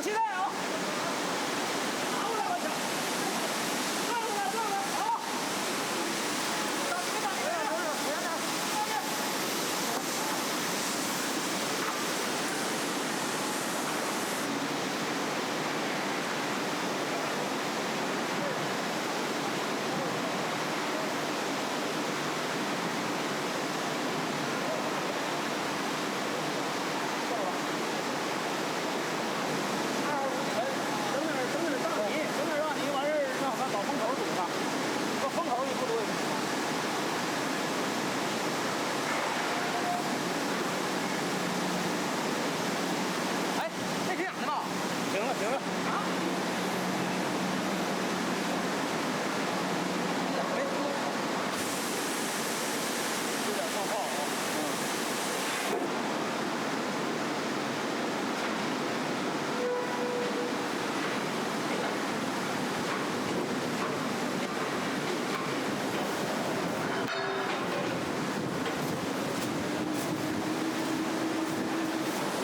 好，期待啊！拿过来，我操！转过来，转过来，好！别打，别打，别打！行了啊！有点冒泡啊。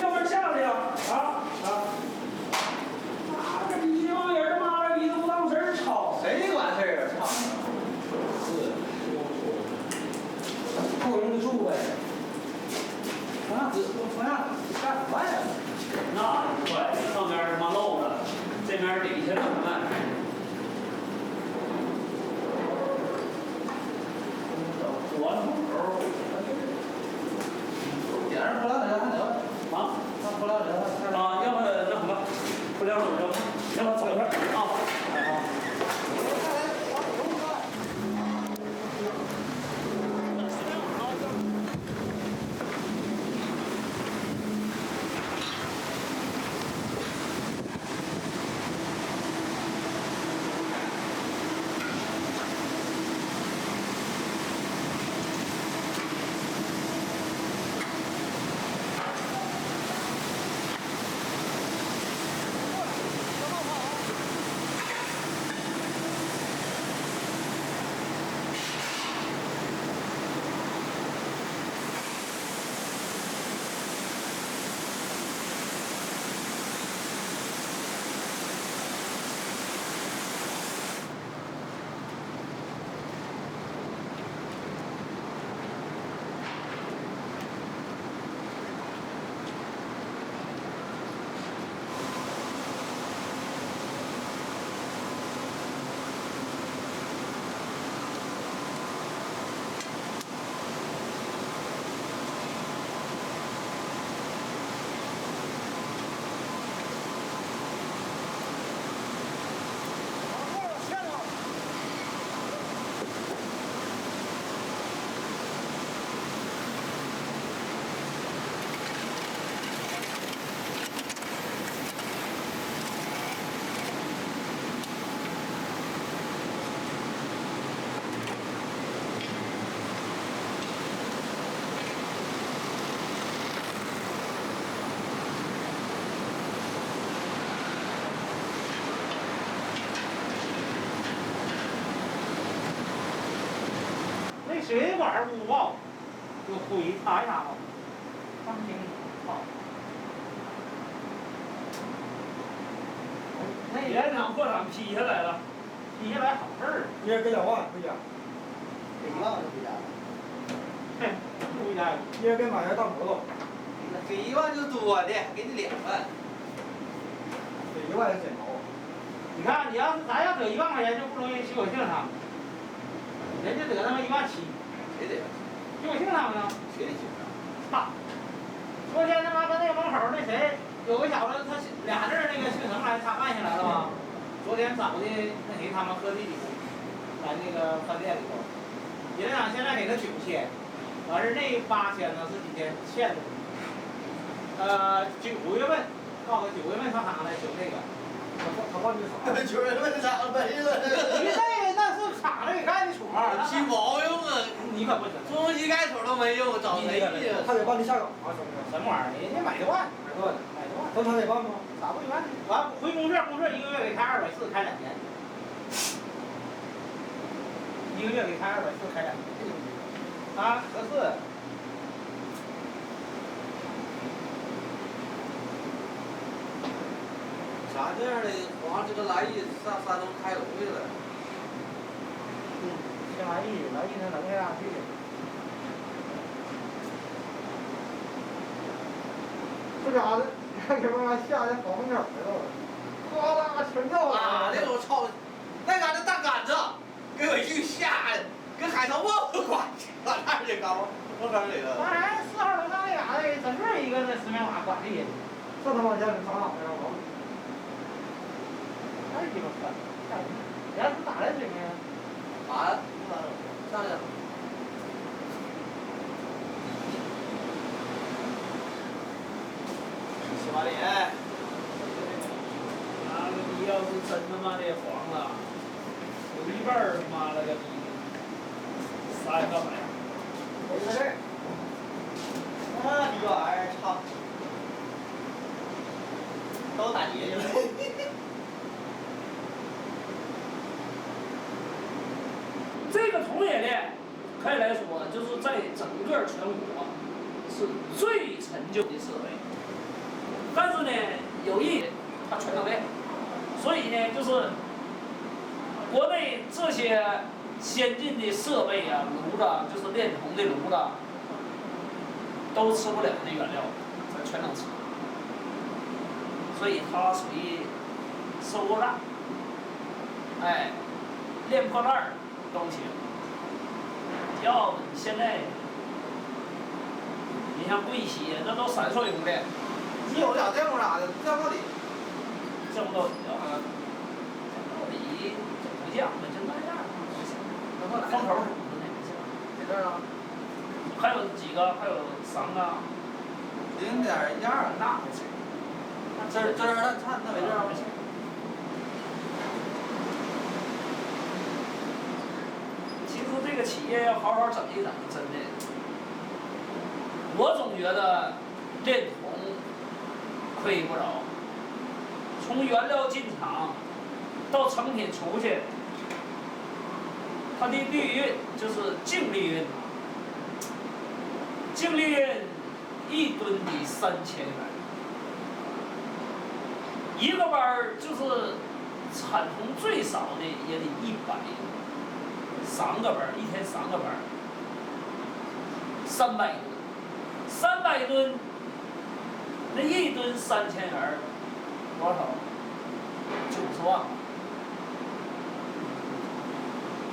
要不然下去呀！啊！这帮人他妈的逼都不当事儿吵，谁管事儿啊？吵！是，够用就住呗。同样干什么呀？那快，上边他妈漏了，这边底下怎么办？左手，点上不了得还得啊，那不了得啊，要不那什么，不了怎么着？行了，走一会儿啊。哎好。水管误报，就回查一下吧。放心，好。那原厂破产批下来了，批下来好事儿。一人给2万回家。给1万就回家了。嘿，不回家。一人给买台大摩托。给1万就多的，给你2万。给1万也捡着。你看，你要是咱要得1万块钱，就不容易徐国庆他们，人家得他妈1.7万。谁得？徐国庆他们呢？谁得行啊？操！昨天他妈跟那个门口那谁有个小子，他俩字那个姓什么来，他按下来了吗？昨天找的那谁他们喝地里，在那个饭店里头，银行现在给他9000，完事那8000呢是几天欠的。9月份，告诉他9月份上厂来修这个。他忘记啥？9月份厂没了。你那是厂子给干的活儿，起毛用啊！你可不行，中机盖头都没用，找谁呀？他得帮你下岗啊，是不是？什么玩意儿？人家买多万，正常得办吗？咋不一万呢？完回公社1个月给开240，开2年。1个月给开240，开2年。啊，合适。俺这样的往这个来意上山东开龙去了。先来意能能下去。这家伙，你看给我下在房门口来了，哗啦全掉了。啊！那我操，那嘎达大杆子，给我一吓的，跟海淘帽子挂起，往那儿去高，我搁里了。当然，4号楼上那嘎达整个一个那石棉瓦管理，这他妈家里长哪去了？太鸡巴狠！人家是哪来水平？啊？上去了。洗把脸。那个你要是真他妈的黄了，有一半儿他妈了个逼，3个买。我就在这儿。那逼玩意儿，操！都打劫去了。这个铜冶炼，可以来说，就是在整个全国是最陈旧的设备。但是呢，有一点，它全到位，所以呢，就是国内这些先进的设备啊，炉子，就是炼铜的炉子，都吃不了那原料，咱全能吃。所以它属于收购站，哎，炼破烂儿都行。要不你现在，你像贵溪，那都闪烁用的。你有点这种啥的，这到底？降到底啊！降到底就不降了，就那样。风头什么的那不行。在这儿啊？还有几个，还有3个。0.12，那不行。这儿看那没这儿。其实这个企业要好好整一整，真的。我总觉得炼铜亏不着。从原料进厂到成品出去，它的利润就是净利润，净利润1吨的3000元，一个班儿就是产铜最少的也得100，3个班儿，一天3个班儿，300吨，300吨，那1吨3000元。多少？90万。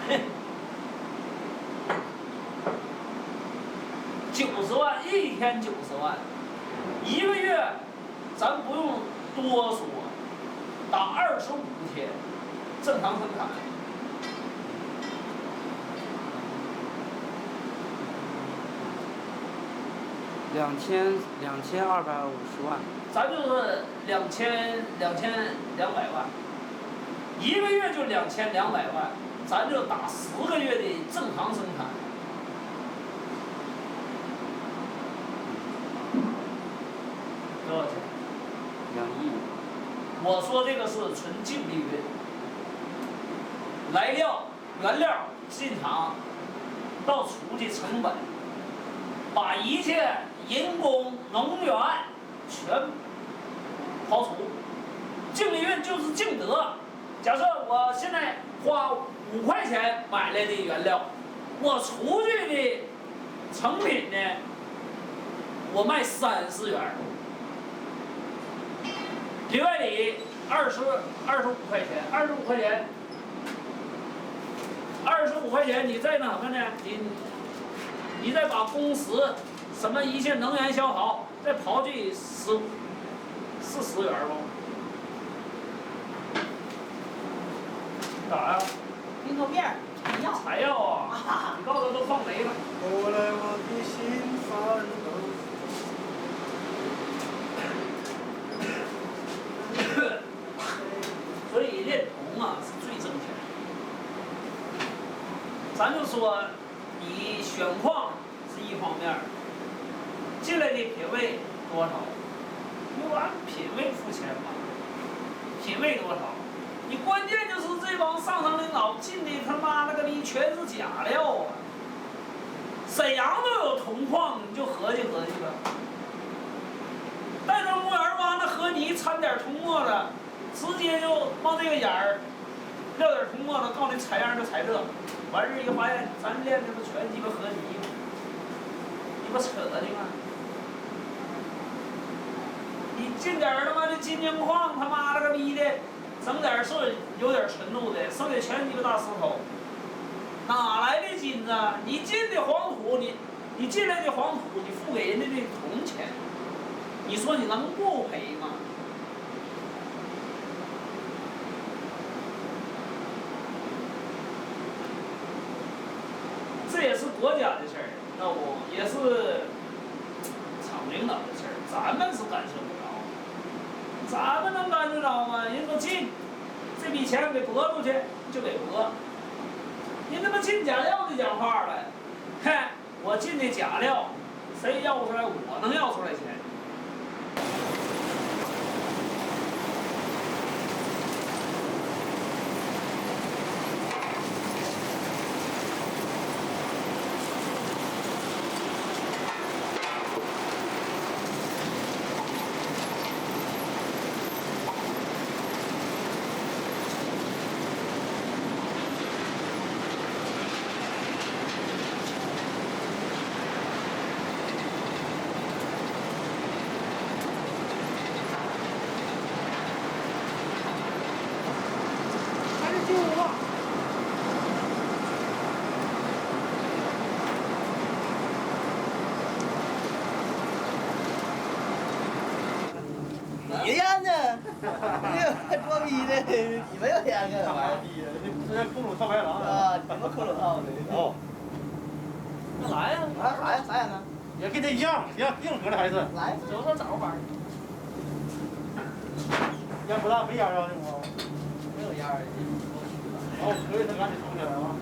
嘿，90万，一天90万，一个月，咱不用多说，打25天，正常生产。2250万，咱就是2200万，一个月就2200万，咱就打10个月的正常生产。多少钱2亿。我说这个是纯净利润，来料、原料进厂到出的成本，把一切人工、能源全刨除，净利润就是净得。假设我现在花5块钱买来的原料，我出去的成品呢，我卖30元，里外里25块钱，25块钱，25块钱，你再那什么呢？你再把工时什么一切能源消耗再刨去15，是10元不？干啥呀？冰豆面儿，药。柴药啊！你告诉他都放没了。后来我的心翻抖。所以炼铜啊是最挣钱的。咱就说，你选矿是一方面，进来的品位多少？不按品位付钱嘛？品位多少？你关键就是这帮上层领导进的他妈那个逼全是假料啊！沈阳都有铜矿，你就合计合计吧。岱庄公园挖那河泥掺点铜沫子，直接就往这个眼儿撂点涂沫子，告诉你采样就采这，完事一发现咱练的不全鸡巴合泥吗？你不扯的吗？你进点他妈的金睛矿，他妈了个逼的，整点是有点纯度的，剩下全鸡巴大石头，哪来的金子？你进的黄土，你进来的黄土，你付给人家的铜钱，你说你能不赔吗？这也是国家的事儿，知道不？也是厂领导的事儿，咱们是干涉不着。咱们能干得着吗？人说进，这笔钱给拨出去就给拨。你他妈进假料就讲话了，嘿，我进的假料，谁要出来我能要出来钱。你演呢？你还装逼呢？你没有演呢？干啥逼呀？这是空手套白狼啊！你们空手套的。哦，那来呀，啥呀？啥演呢？也跟他一样，硬核的还是。来，走说找个班儿。烟不大，没烟上去吗？没有烟儿。哦，可以，他赶紧冲起来啊！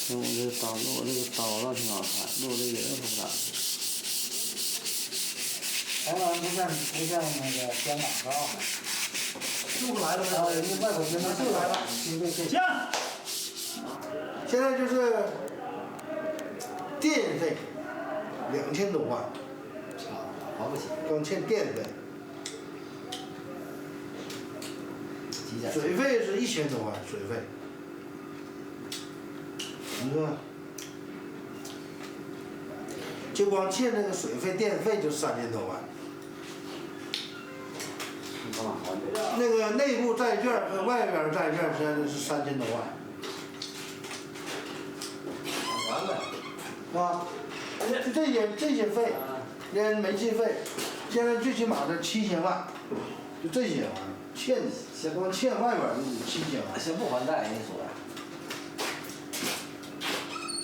我这刀弄我这个刀倒挺好看，弄我这人不咋。台湾不像那个香港是吧？就来了，人家外国人就来了，对对对。行。现在就是电费2000多万，花不起。光欠电费，几点？水费是1000多万，水费。你说，就光欠这个水费、电费就3000多万。那个内部债券和外边债券现在是3000多万。完了。啊，就这些费，连煤气费，现在最起码的7000万，就这些玩意儿欠，光欠外边就7000万。先不还债，你说。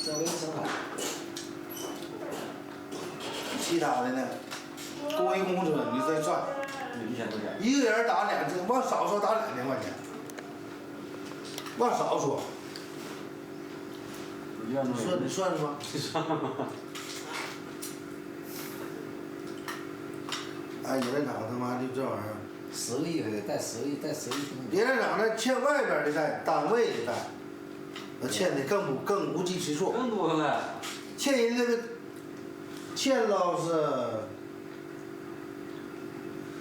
先维持生产。其他的呢，工人工资你再算， 1000多钱。一个人打2000，往少说打2000块钱，往少说。你算是吧？哎，野战场他妈就这玩意儿。10个亿还得贷10个亿，贷10个亿。野战场那欠外边的债，单位的债，那欠的更无计其数。更多了。欠人这个，欠了是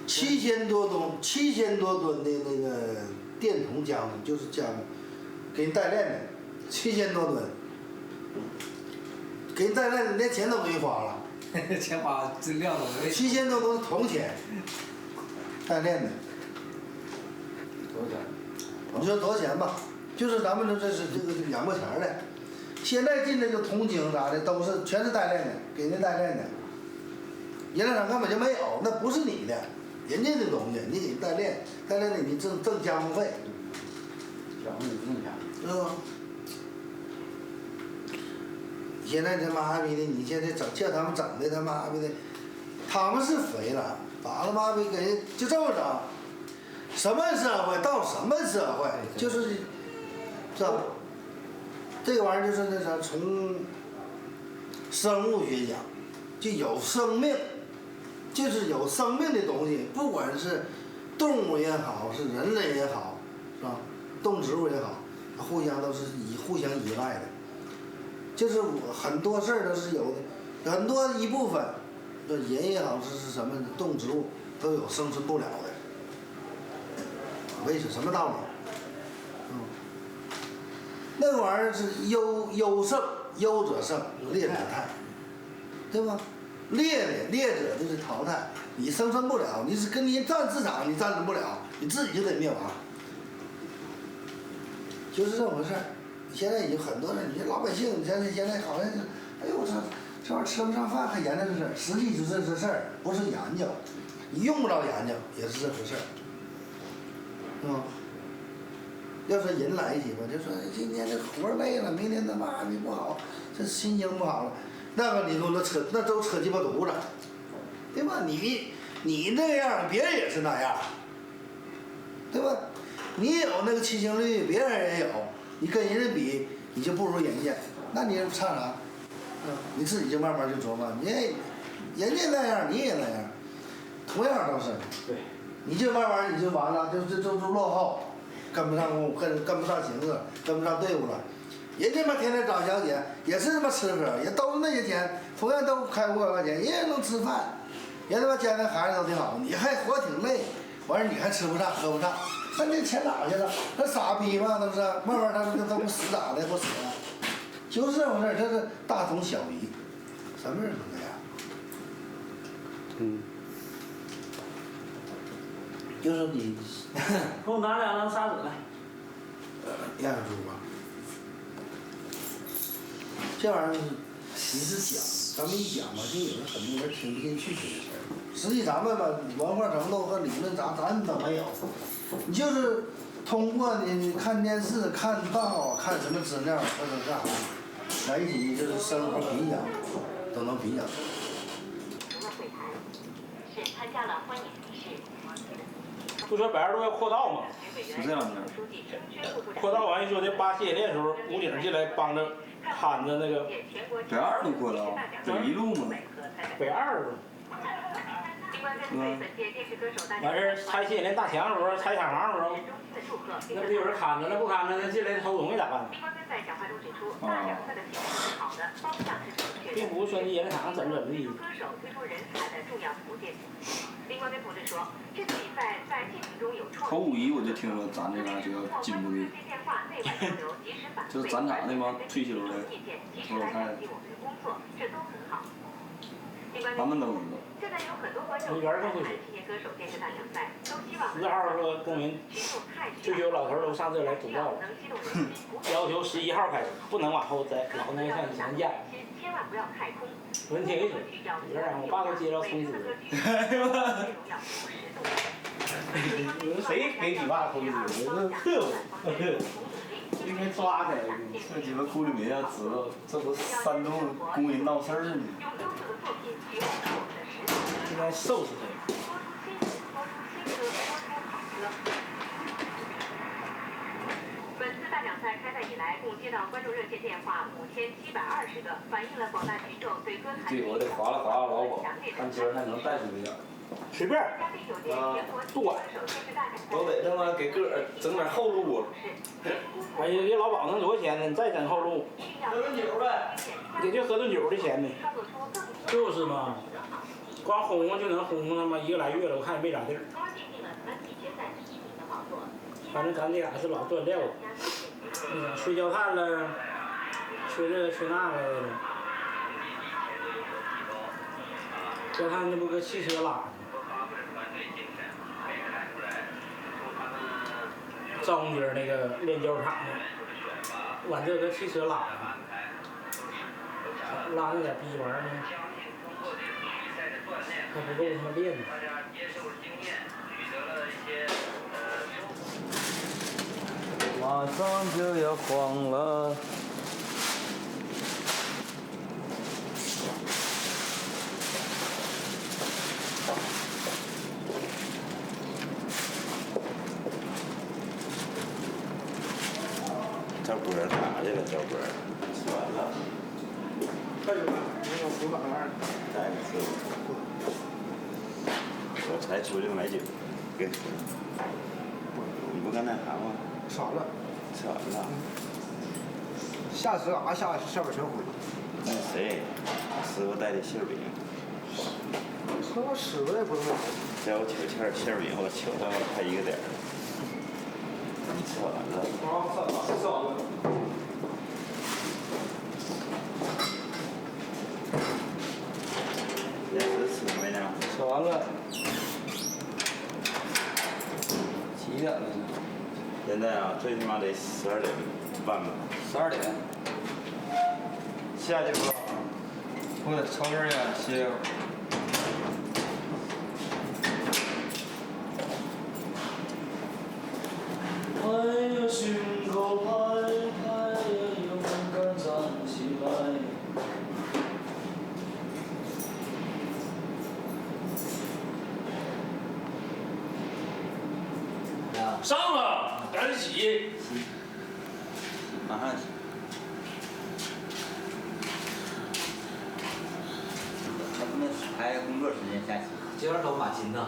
7000多吨的那个电筒浆子，就是浆子，给人代练的，7000多吨，给人代练的连钱都没花了。钱花这量都没。7000多吨铜钱，代练的。多少钱？你说多少钱吧？就是咱们这是这个养过钱的，现在进这个铜精啥的都是全是代练的，给人代练的。原来场根本就没有，那不是你的，人家的东西，你给人代练，代练的你挣加盟费。加盟费不挣钱。是吧？现在他妈逼的，你现在叫他们整的他妈逼的，他们是肥了，把他妈逼给人就这么整。什么社会到什么社会，就是，是吧？这个玩意儿就是那啥，从生物学讲，就有生命，就是有生命的东西，不管是动物也好，是人类也好，是吧？动植物也好，互相都是互相依赖的。就是我很多事儿都是有的，很多一部分，这人也好是什么动植物都有生存不了的。为什么道理？那个玩意儿是优胜，优者胜，劣者汰，对吧？劣者就是淘汰，你生存不了，你是跟人占市场，你占领不了，你自己就得灭亡，就是这么回事儿。现在有很多人，你说老百姓，现在好像是，哎呦我操，这玩意儿吃不上饭还研究这事儿，实际就是这事儿，不是研究，你用不着研究，也是这回事儿。要说人来一起吧，就说今天这活累了，明天他妈的不好，这心情不好了，那个你说那都扯鸡巴犊子，对吧？你那样，别人也是那样，对吧？你有那个七情六欲，别人也有，你跟人家比，你就不如人家，那你差啥？你自己就慢慢就琢磨，人家那样，你也那样，同样都是。对。你这慢慢你就完了，就落后，跟不上跟不上形势，跟不上队伍了。人家嘛天天找小姐，也是他妈吃喝，也都是那些钱，同样都开500块钱，人家能吃饭，人他妈家那孩子都挺好，你还活挺累，完事你还吃不上喝不上，那这钱哪去了？那傻逼嘛，那不是？慢慢他不死咋的？不死了，就是这回事，这是大同小异，什么人都这样。就是你，给我拿2张砂纸来。压住吧。这玩意儿其实讲，咱们一讲吧，就有的很多人听不进去这个事儿。实际咱们吧，文化程度和理论咱都没有，你就是通过你看电视、看报、看什么资料或者干啥，来一起就是生活比较，都能比较。除了会谈，是参加了欢迎仪式。不说北二路要扩道吗？是这样的。扩道完说的8系列的时候，武警进来帮着看着那个。北2路扩道，北1路嘛。北2路。完事儿拆新的大墙的时候，拆厂房的时候，那不有人看着了不看着，那进来偷东西咋办？并不是说你烟厂怎么的。头5我就听说咱这嘎就要进步的，就是咱厂那帮退休的老太太，他们都知道。你园更会说，10号说公民退休老头都上这来主告了，要求11号开始，不能往后再老那个像以前加。文听一说，园长我爸都接到通知了。谁给你爸通知？我这特务，应该抓他。这鸡巴库里面要知道，这不煽动工人闹事儿呢。应该收拾他。本次大奖赛开赛以来，共接到观众热线电话5720个，反映了广大群众对歌坛对，我得划拉划拉劳保，看今儿还能带出去点。随便。不管。都得他妈给个整点后路啊。哎呀，这劳保能多少钱呢？你再整后路，喝顿酒呗，也就喝顿酒的钱呢。就是嘛，光轰就能轰他妈1个来月了，我看也没咋地儿。反正咱这俩是老锻炼了，吹焦炭了，吹这个吹那个的。焦炭那不搁汽车拉的。张家那个炼焦厂的，往这个汽车拉的，拉那点逼玩意儿呢，还不够他妈练呢。马上就要黄了。小波儿哪去了？小波儿吃完了。快点吧，那个辅导那儿。再吃。我才出去买酒，给喝。你不刚才喊吗？吃完了。吃完了。下次俺下边全回。那谁？师傅带的馅饼。那我师傅也不能买。叫我取馅饼，我取他妈快1个点儿。你吃完了。吃完了。也是吃没呢？吃完了。几点了呢？现在啊，最起码得12点半吧。12点。下去吧。我得抽根烟歇会儿。哎呀，胸口拍拍呀，勇敢站起来。上了，赶紧洗。马上洗。他不能排工作时间下棋。今儿都马勤的。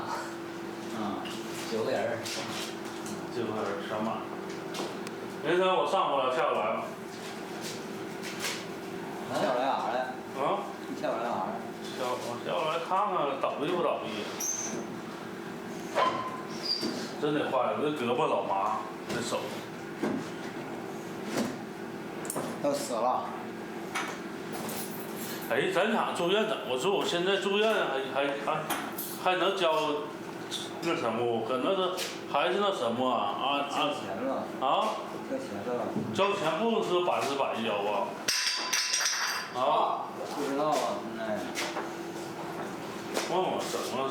9个人。9个人上马。凌晨我上不了，下不来了。下不来哪来？你下不来哪来？我下不来看看倒闭不倒闭。真得坏了，这胳膊老麻，这手。要死了。哎，咱厂住院怎么住？我现在住院还能交那什么？可能是还是那什么啊？交钱了。啊？交钱了。交钱不是100%交吧？啊？不知道啊，现在。问我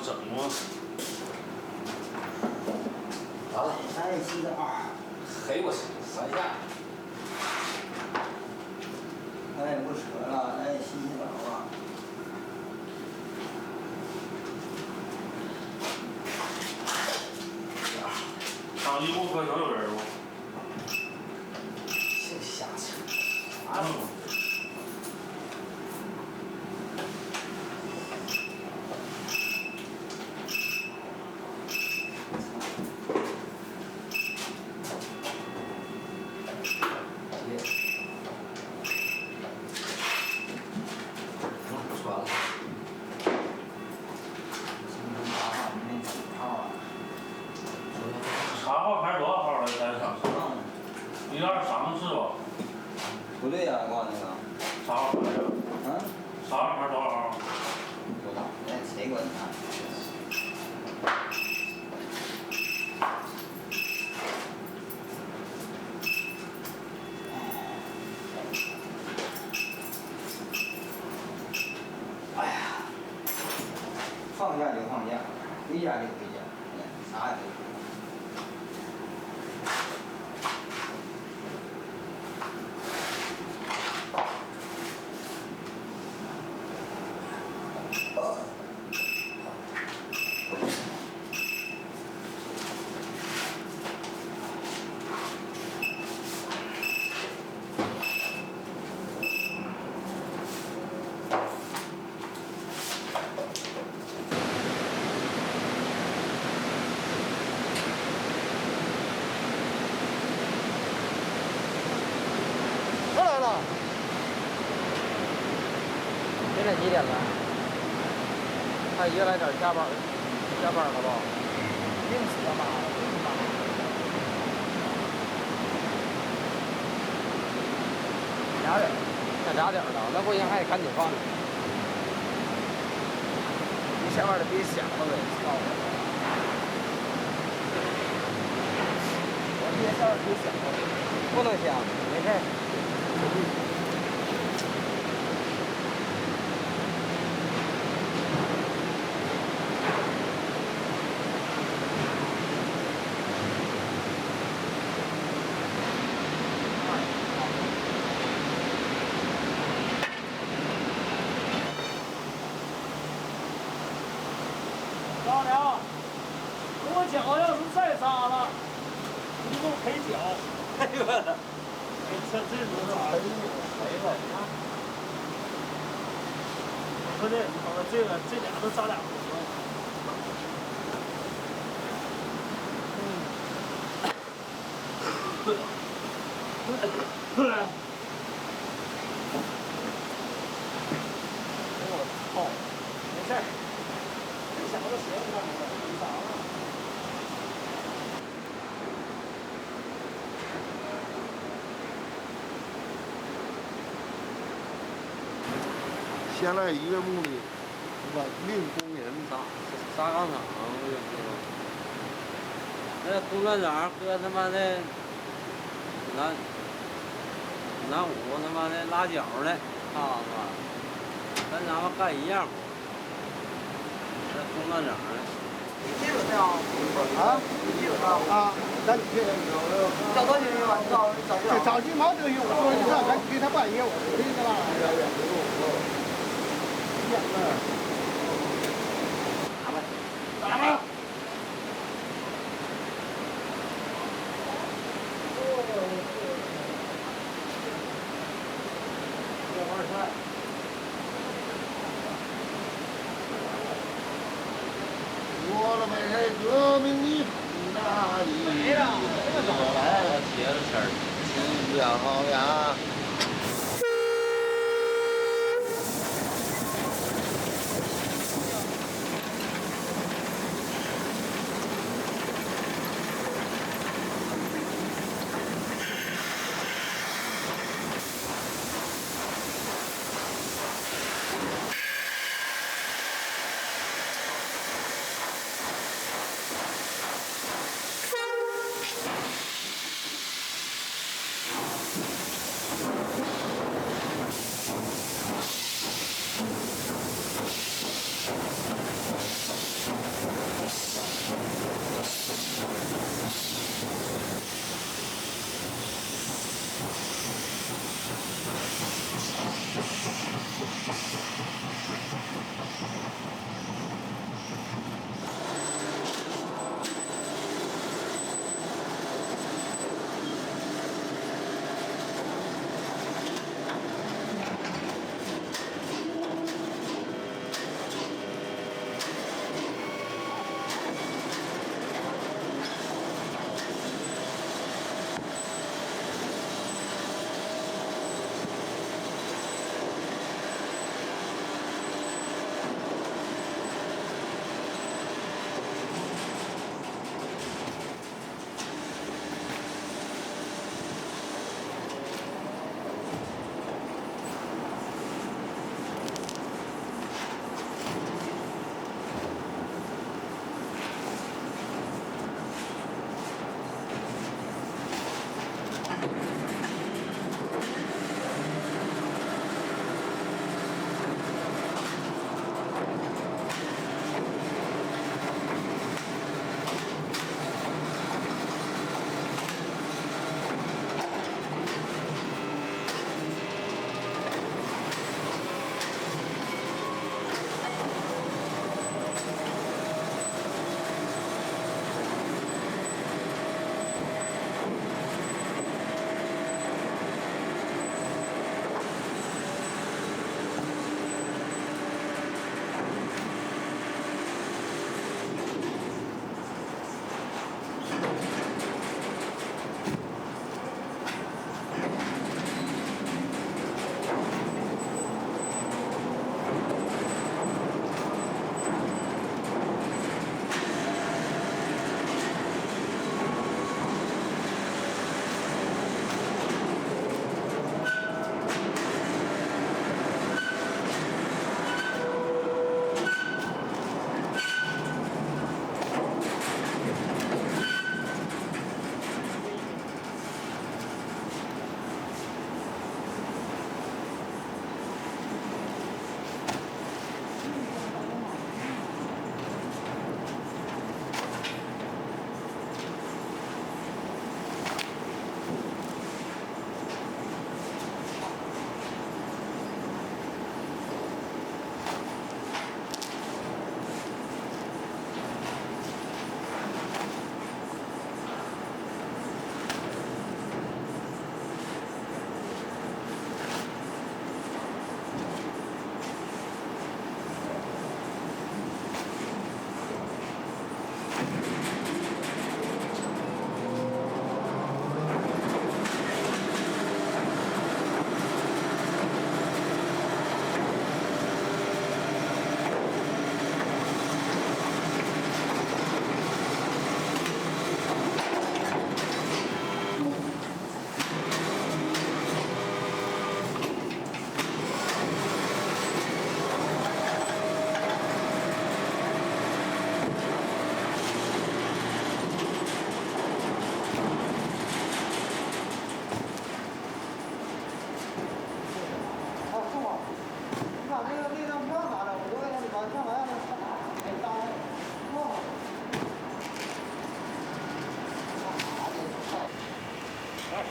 怎么？好了，咱也洗澡。嘿，我3下。咱也不扯了，咱也洗澡吧。厂医务科能有人不？净瞎扯。啥都。对呀，我那个。啥号码呀？嗯。啥号？多少号？不知道，那谁管他？哎呀，放假就放假，回家就回家，啥也不做。过来了。现在几点了？他爷来点加班了吧？定死了吧？俩人，那俩点了，那不行还得赶紧放。你前面的别响了呗，操！我别下边别响了，不能响，没事。老梁，我脚要是再扎了，你给我赔脚。哎呦我操！这都是赔了啊！不对，这俩都扎俩骨头。我操！没事儿。这小子鞋不干活，你咋了？现在一个目的，稳定工人轧钢厂，我就知道。那工厂长和他妈的南五他妈的拉脚的，跟咱们干一样活。那工厂长的。你记得掉啊？你记得掉啊？咱你这找多久用啊？找金毛这个用，我说你让咱给他半夜，我可以的啦。打吧。我了没开革命的哪里？我来了，茄子丝儿，新疆好呀。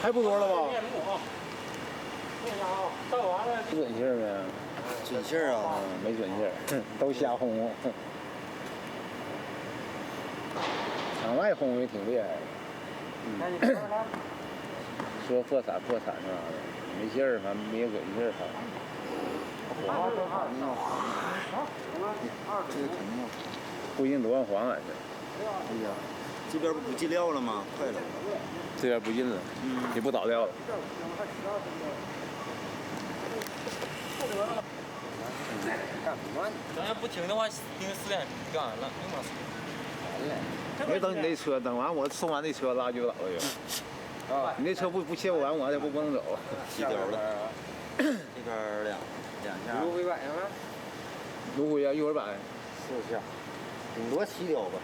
还不多了吧？面目啊！看一下啊，照完了。准信儿没？准信儿啊，没准信儿，都瞎轰。场外轰也挺厉害的。说破产那啥的，没信儿，反正没有准信儿，这个肯定不一定多少黄俺这。哎呀，这边不进料了吗？快了。这边不进了，也不倒料了。咱要不停的话，盯4点干完了，用不了4点。没等你那车，等完我送完那车拉就倒了就。啊，你那车不切不完，我还不能走。起丢了。这边两下。芦荟摆上了。芦荟啊，一会儿摆。4下。顶多7条吧。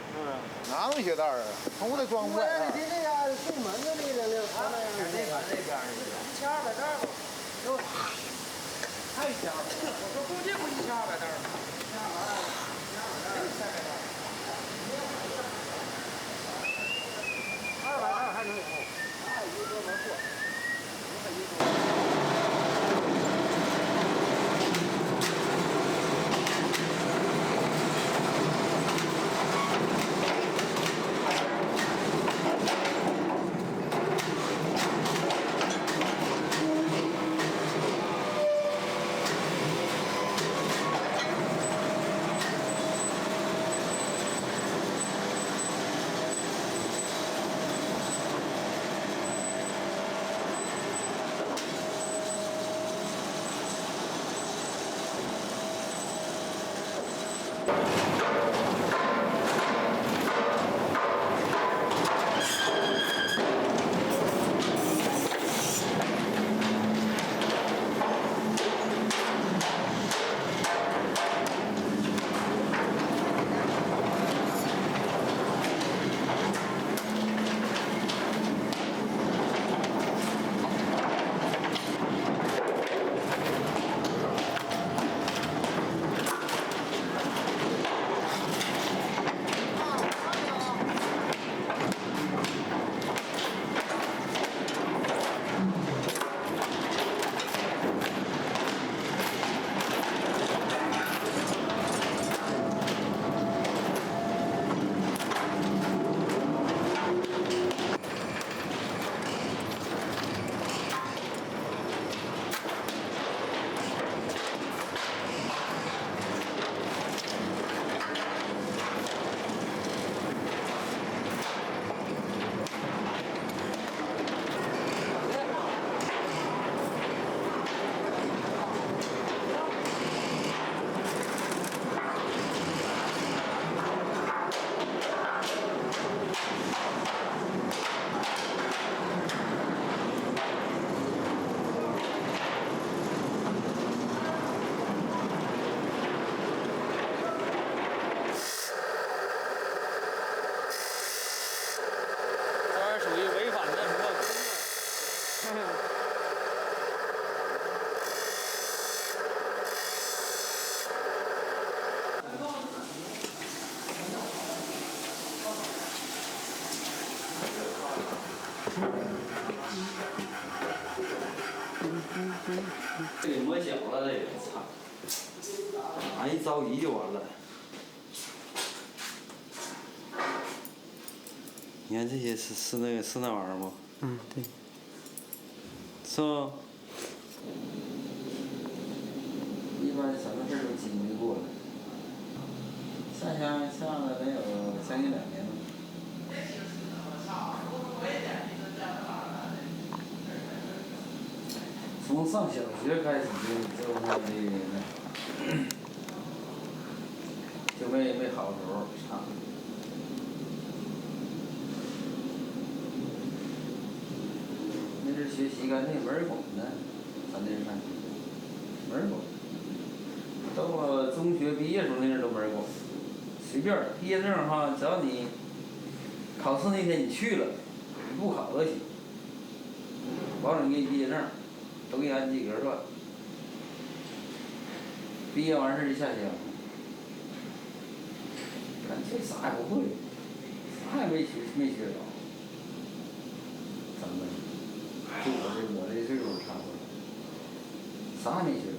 哪有鞋带啊？从得装不摆。你这家进门的那个，他那样。这边1200袋吧。都太香了。我说估计不1200袋吧。200袋还能有。一个多能做。这给磨小了，这个操！俺一着急就完了。你看这些是那玩意儿不？嗯，对。是吧？一般什么事儿都经历过了。上乡上了得有将近2年了。从上小学开始就没好时候唱。那阵学习干那门儿拱呢，咱那上学门儿拱。到我中学毕业时候那阵都门儿拱，随便毕业证哈，只要你考试那天你去了，你不考都行，保证给你毕业证。都给按及格吧。毕业完事儿就下乡，干脆啥也不会，啥也没学着，怎么？就我这岁数差不多，啥也没学着。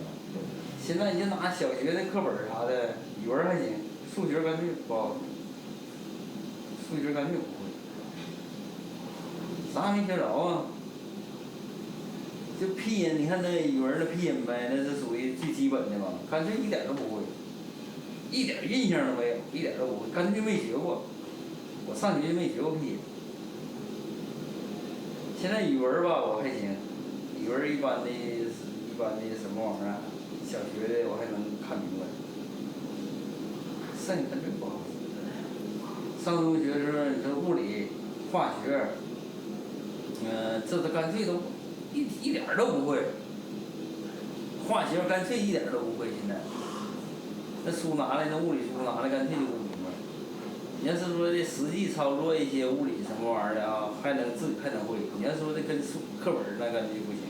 现在你就拿小学的课本啥的，语文还行，数学干脆不好，数学干脆不会，啥也没学着啊。就拼音，你看那语文的拼音呗，那是属于最基本的嘛，干脆一点都不会，一点印象都没有，一点都不会，干脆就没学过。我上学就没学过拼音。现在语文吧我还行，语文一般的什么玩意儿，小学的我还能看明白，剩下真不好。上中学时候你说物理、化学，这都干脆都一点都不会。化学干脆一点都不会，现在。那书拿来，那物理书拿来干脆就不明白。你要是说的实际操作一些物理什么玩意儿的啊，还能会。你要说的跟课本那干脆不行。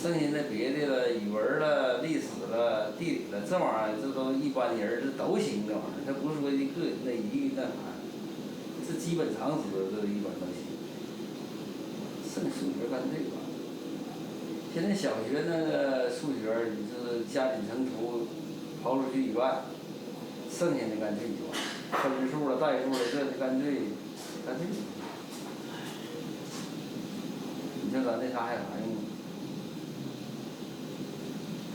剩下的别的了，语文了、历史了、地理了，这玩意儿这都一般人这都行，这玩意儿，它不是说的个那一个那啥，这基本常识这一般都行。剩数学干脆吧。现在小学那个数学，你就是加减乘除，刨出去以外，剩下的干脆就完，分数了、代数了，这干脆。你说咱那啥还有啥用？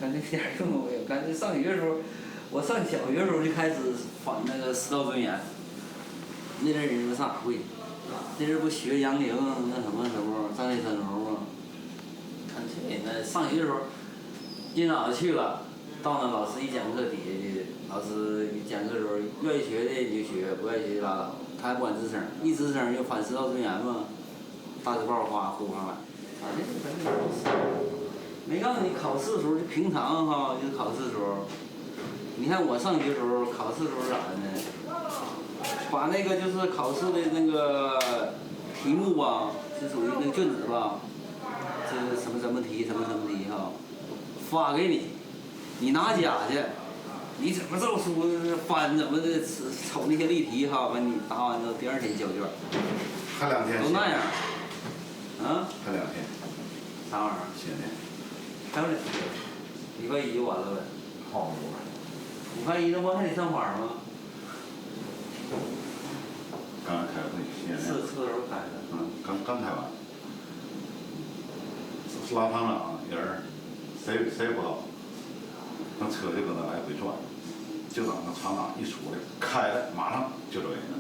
干脆一点用都没有。干脆上学的时候，我上小学的时候就开始反那个师道尊严。那阵儿你说上哪会？那阵儿不学杨凌那什么张立森时候吗？干脆那上学的时候，一早就去了，到那老师一讲课底下去，老师讲课的时候，愿意学的你就学，不愿意学就拉倒。他还不管吱声，一吱声就反师道尊严嘛，大字报哗呼上来。啊，这反正没告诉你考试的时候就平常哈，就是考试的时候，你看我上学的时候考试的时候咋的呢？把那个就是考试的那个题目吧，是属于那个卷子吧，这什么题哈，发给你，你拿家去，你怎么照书翻怎么的瞅那些例题哈，完你答完之后第二天交卷。还2天。都那样。啊？还2天。啥玩意儿？写的。还有2天，礼拜一就完了呗。好多。礼拜一那不还得上班吗？刚开会，是时候开的。刚开完。拉厂长人谁也不知道，那车就搁那来回转，就等那厂长一出来，开了马上就走人了。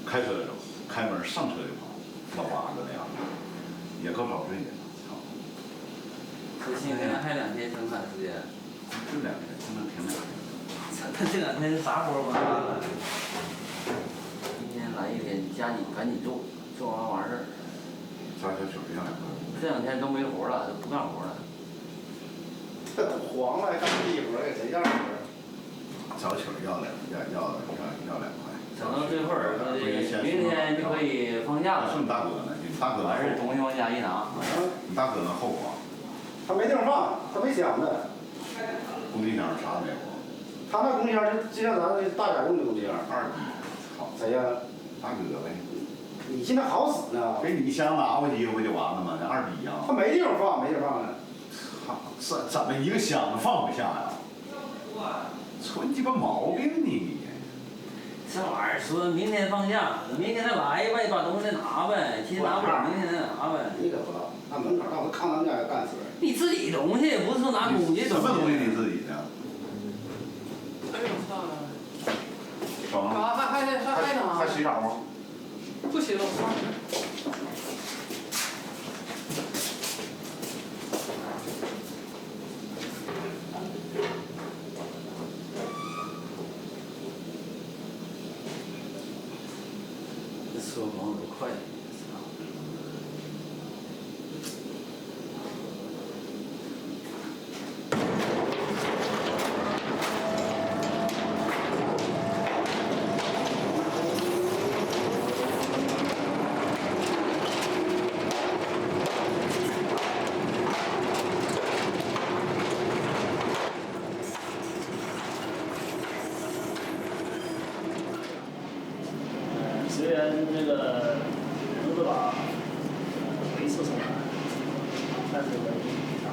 开车就走，开门上车就跑，老八子那样，也够早睡的。操！这现在还2天生产时间。就2天，就能停2天。他这2天啥活儿不干了？今天来1天，加紧赶紧做，做完事儿。扎小曲儿让这2天都没活了，都不干活了。这都黄了，干这活给谁干活？小曲儿要2块。整到最后儿，明天就可以放假了。是你大哥呢？你大哥完事儿东西往家一拿。你大哥那后啊？他没地方放，他没箱子。工地箱啥没有？他那工箱是就像咱那大甲用的工箱，2逼。好。谁呀？大哥呗。你现在好使呢。给你箱拿过去不就完了吗？那2逼呀。他没地方放，没地方放了。操，怎么一个箱子放不下呀？纯鸡巴毛病你！这玩意儿说明天放假，明天再来呗，把东西再拿呗，今天拿不了，明天再拿呗。你可不知道，那门口到时看咱家也干死人。你自己东西，不是说拿公家东西。什么东西你自己的？哎呦我操！爽吗？还洗澡吗？不洗了，这车跑得快。虽然这个话，维持生产才是唯一的上。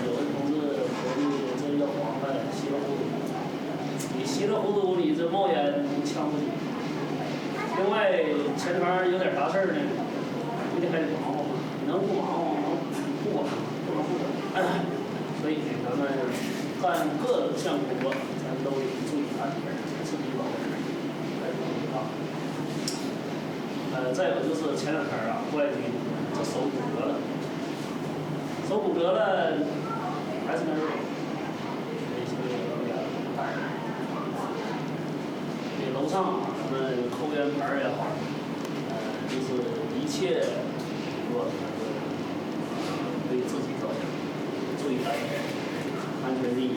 有的同志说的这要黄的稀里糊涂，你稀里糊涂你这冒烟你呛不起。另外前团有点啥事儿呢，你得还得忙活，你能不忙活能不管不能不管。所以呢，咱们干各项工作，咱都得注意安全，自己保护。再有就是前两天啊，外地这手骨折了，手骨折了，还是那时候，这楼上啊，咱们扣烟牌也好，就是一切工作为自己着想，注意安全，安全第一。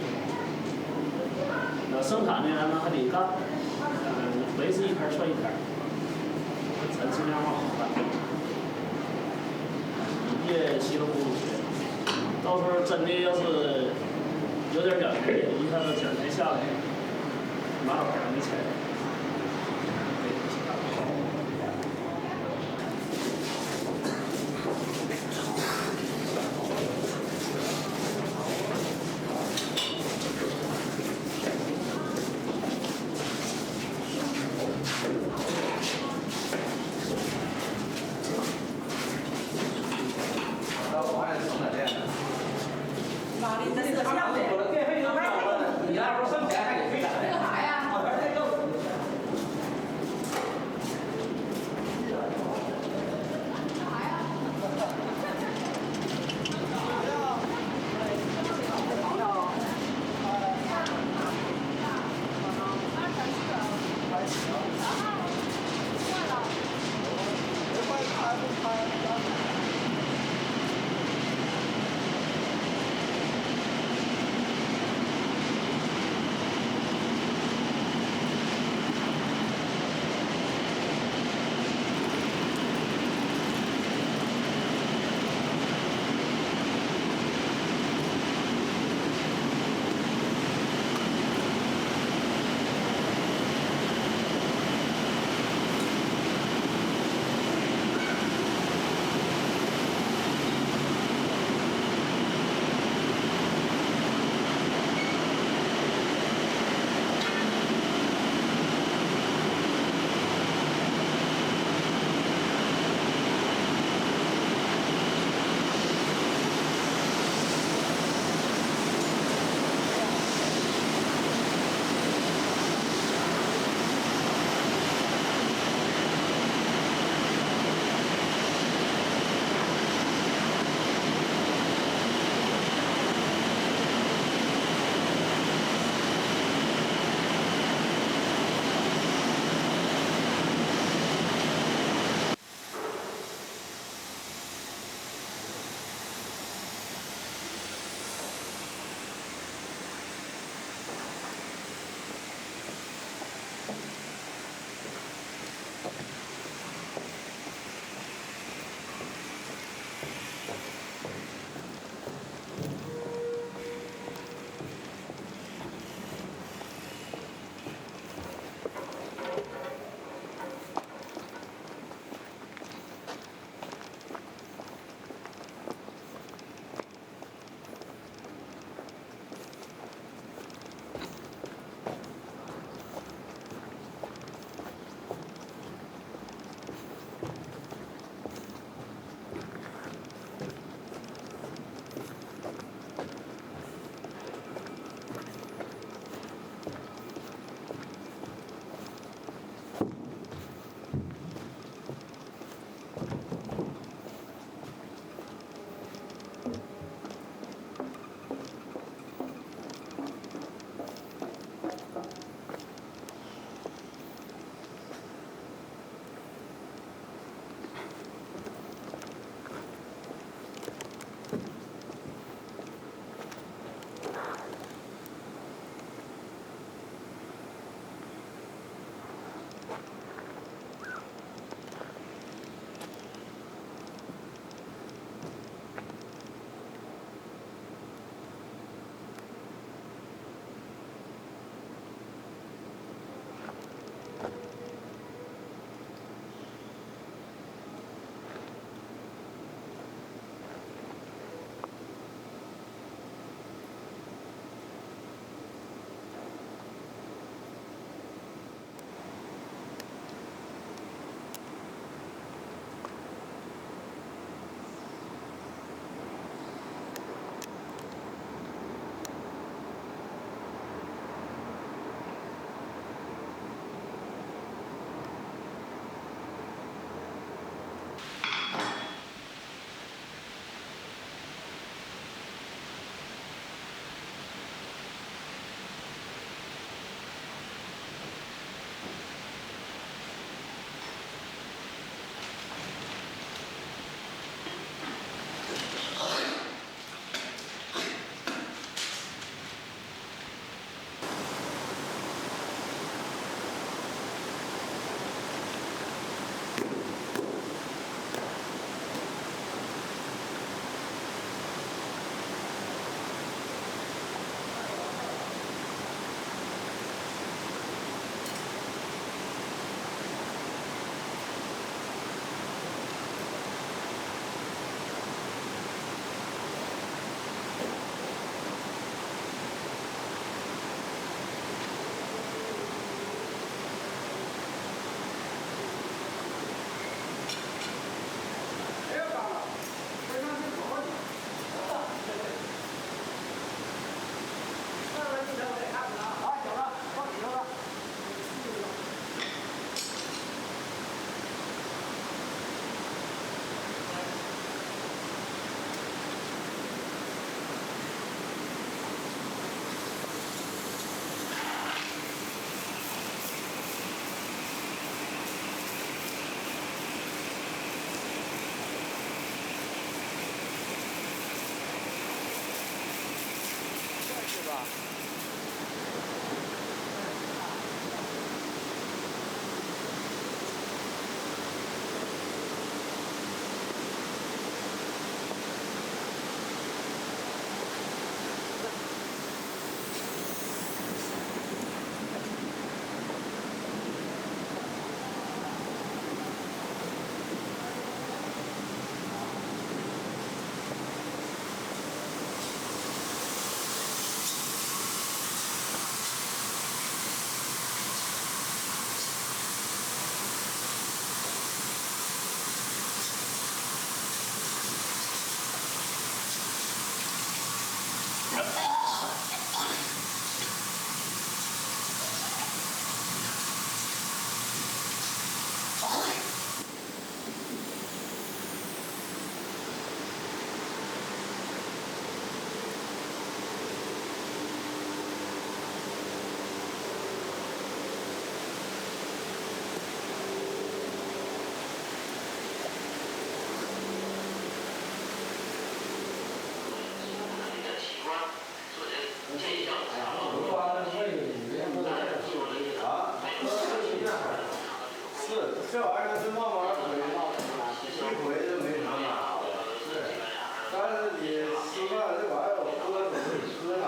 生产呢，咱们还得干，维持一摊算一摊。咱尽量往好办，你别稀里糊涂学，到时候真的要是有点点儿一下子奖金下来，马老板没钱。这玩意儿是慢慢回，一回就没什么麻烦。是，但是你吃饭这玩意儿我喝总是喝啥？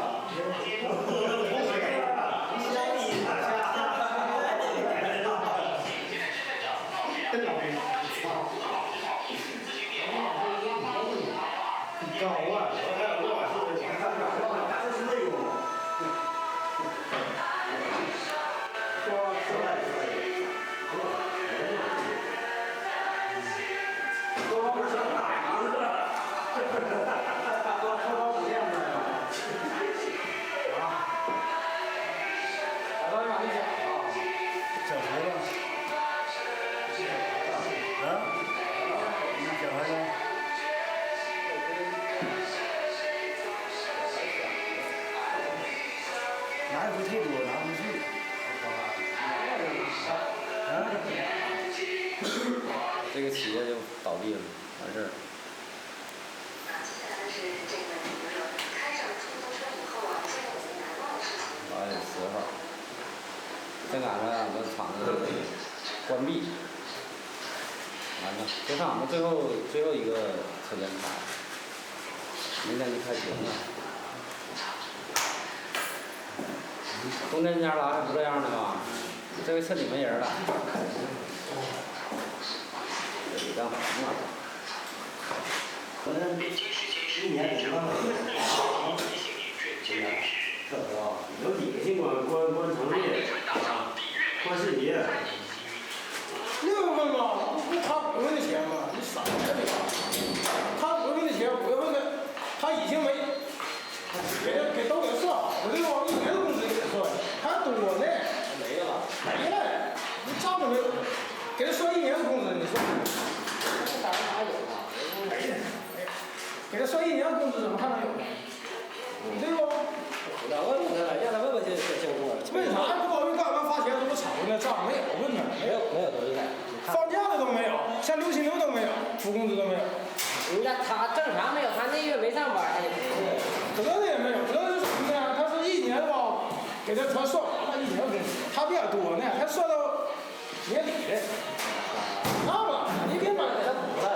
高啊！我还有多少事情？这是内容。拿不太多，拿不去。这个企业就倒闭了，完事儿。8月10号，正赶上俺们厂子关闭，完了，这是俺们最后一个车间开，明天就开庭了。中间家拉是不这样的吧？这回是你们人了。这李干嘛呢？1年5万块钱。这是吧？有几个尽管关成立，关世杰。6月份嘛，不他5月份的钱嘛，你傻呀你！他5月份的钱，5月份的他已经没给都给算好了对吧？1年的工资给他算，还多呢。没了，你账都没有，给他算1年的工资，你说？这哪有啊？给他算1年的工资，怎么还能有呢？对不？让问问他了，让他问问这情况。为啥不高于干嘛发钱都不吵呢？账没有，问他没有都是在。放假的都没有，像刘新牛都没有，出工资都没有。人家他正常没有，他那月没上班，他就不是。德的也没有，德的是什么呢？他是1年吧，给他算完了1年工资，他比较多呢，他算到年底的。那么你别买给他补了，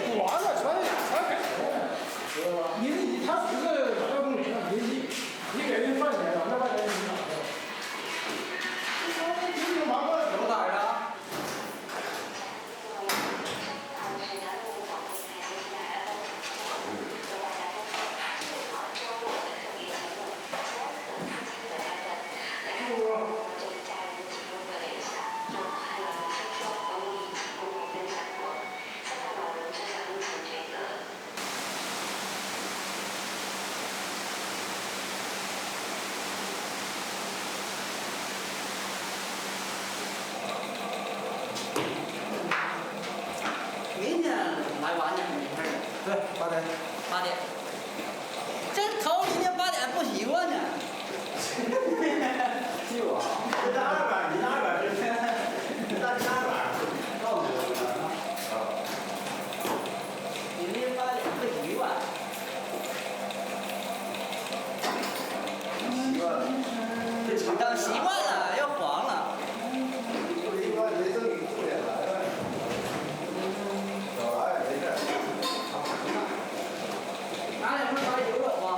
补完了全给了，知道吧？你他属于是劳动民纪，你给人饭钱了，那半年你哪去？你挺麻烦，有哪儿的？明天来晚点没事儿。对，8点。8点。这头一天8点不习惯呢。就啊，你那200，你那200是你那200，告诉我了啊。你那8点不习惯。习惯了，又黄了。习惯得正经重点来呗。少来没事。拿两份啥油有啊？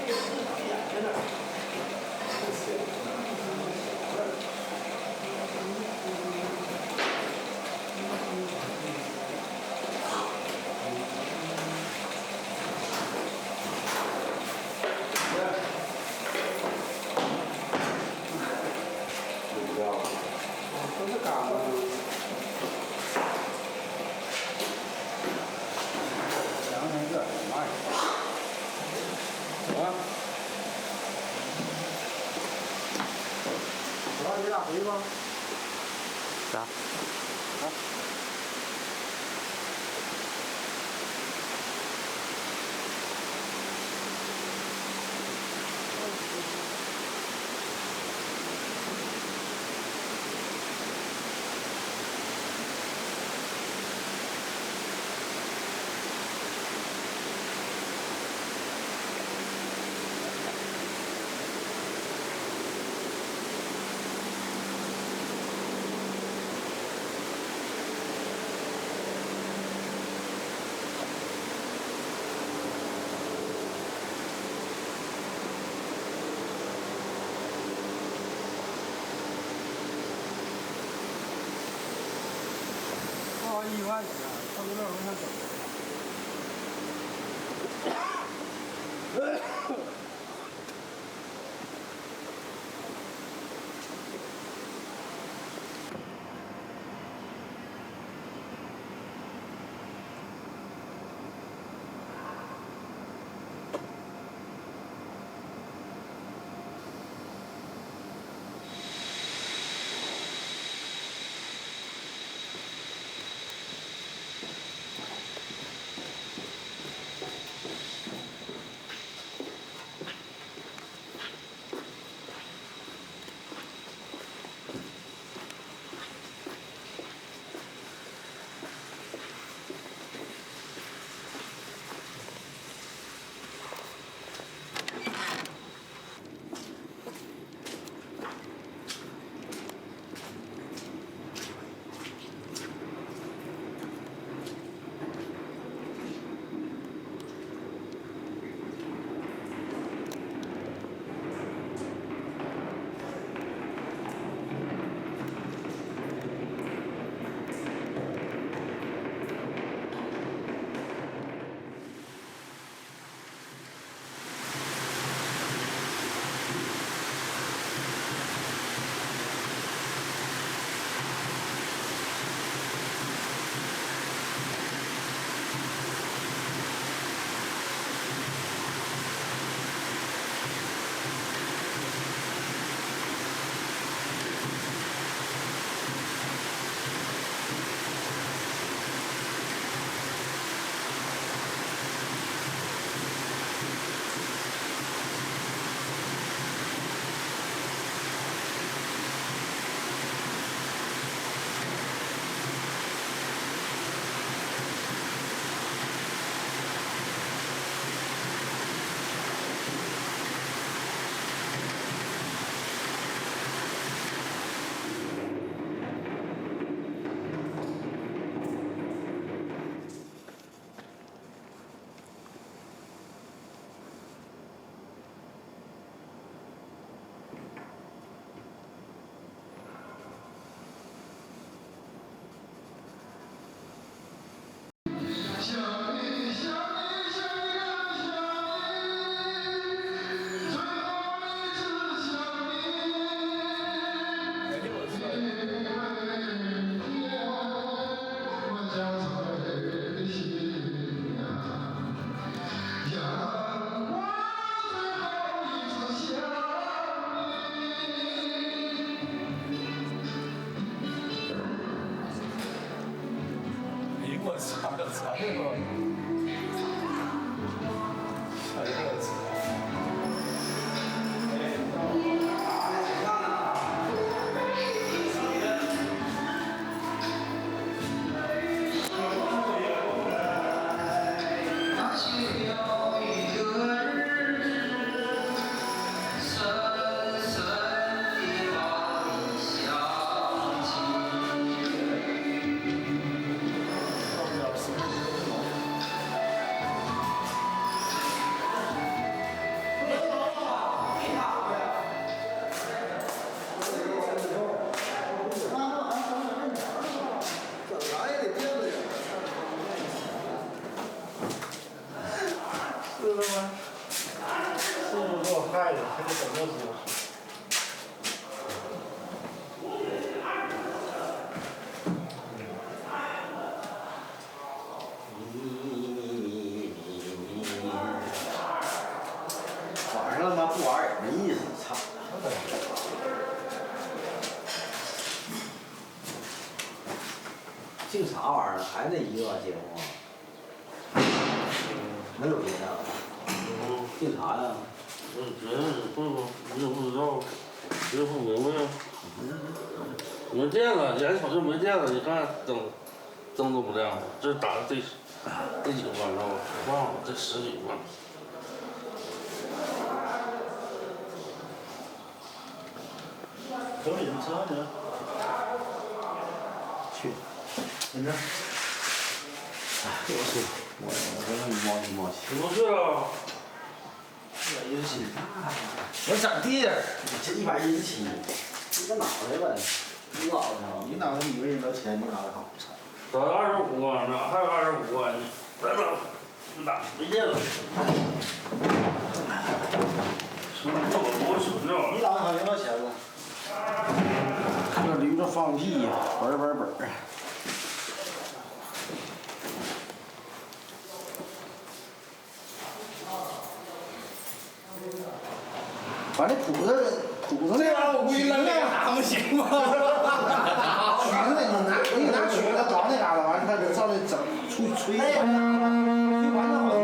这个是点在那儿。都是干的。两个人这妈呀！走啊！我让你俩回去吧。啥？啊？1块钱，差不多往上走。坏了，还得等到时候。晚上他妈不玩也没意思，操！净啥玩意儿？还那一个节目啊？没有别的了。净啥呀？你也不知道，你也不明白呀。没电了，眼瞅就没电了，你看灯都不亮了，这打的这几个观众，我忘了这10几个。走你们车呢？去，跟着。我跟你冒气。你不去了？我长地儿，这117，你个脑袋呗，你脑袋上，你脑袋以为你有钱，你脑袋好，找25万呢，还有25万呢，来吧，打没劲了。你脑袋上有多少钱了？这驴子放屁呀，本儿。把这谱子这玩意儿我估计扔那嘎不行吗？曲子你拿曲子找那嘎达，完了他就上那整吹完了好听。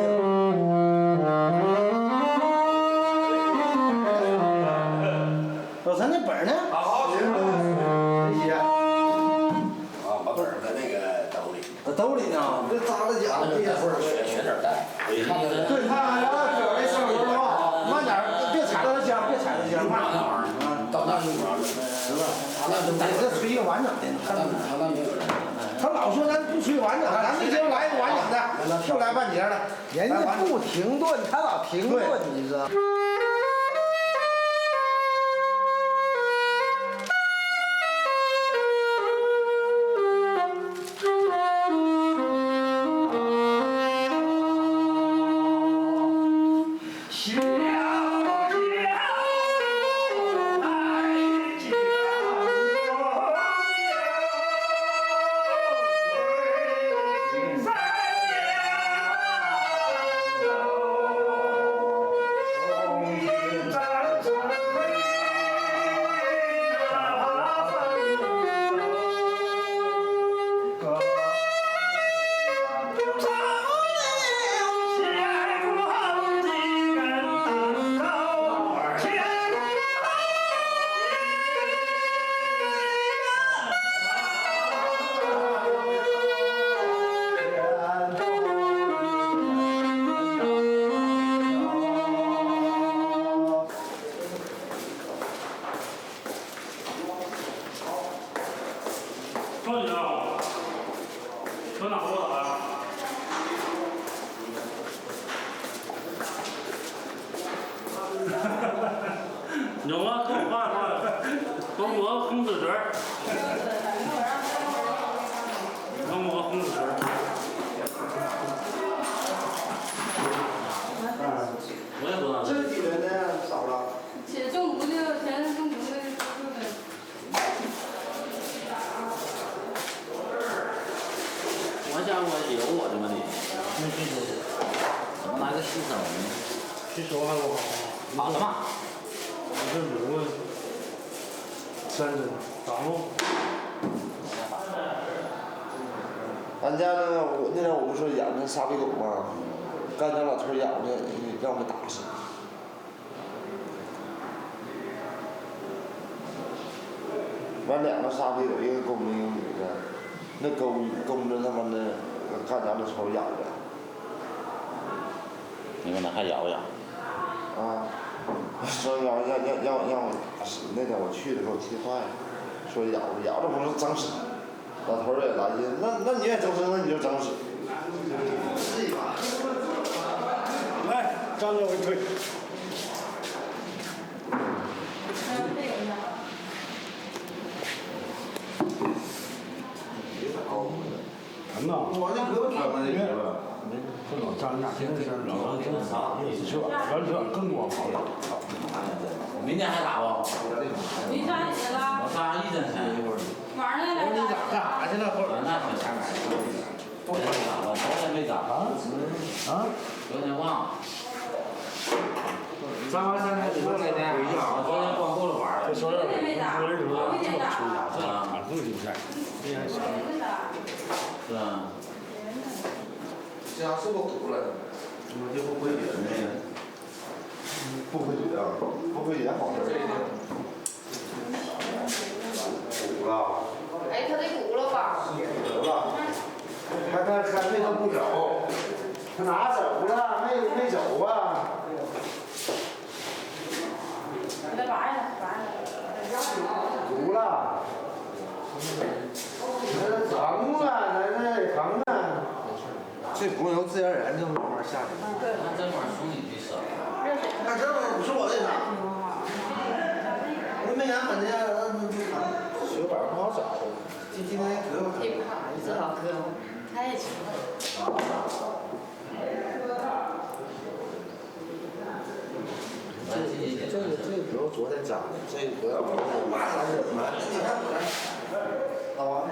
老陈那本儿呢？好，这些。把本儿在那个兜里。兜里呢？这扎了脚，这些分儿选点带。对，他要是搁这上轮的话，慢点，别踩到箱，别踩到箱，慢点儿。到那就完了，是吧？得吹一个完整的。他老说咱不吹完整，咱这节目来一个完整的，就来半截的。人家不停顿，他老停顿，你知道。有啊，给我画画，给我红纸人，给我红纸人。我也不知道。这几人呢？少了。前中午的，前中午的。我想我有我的问题。怎么来个洗手呢？洗手还不好。好了嘛。你这卤3斤，咋弄？俺家那个那天我不是养那沙皮狗吗？干家老头养的，让我给打死。完2个沙皮狗，一个公的，一个母的，那公的他妈的干家老头养的。你们那还咬不咬？啊，说让我打死，那天我去的给我气坏了，说咬着不是整死，老头也来劲，那你愿意整死，那你就整死。来，张哥给推。咱呐，我那胳膊穿过那个吧。这老张家真是老张真啥，这完全更光好了。明天还打不？没啥你的了。我上一阵先一会儿。晚上来打。干啥去了？那可下边。昨天打了，昨天没打。昨天忘了。咱们现在说那天，我昨天光顾着玩了。昨天没打，明天打。是吧？更精彩，今天行。是啊。家是不堵了？我就不会觉那个。不会觉啊，不会觉好事。堵了。哎，他得鼓了吧？堵了。他那个不走，他哪走了？没走啊。给他拔下来，拔下来。堵了。那疼啊，那疼啊。这不用自然而然就慢慢下去。那这块儿兄弟没事。那这不是我的啥？我没眼看见，血管不好找。今天割。这不好，这老哥太强了。这个不用昨天扎的，这个不要马上就买。你看，老王。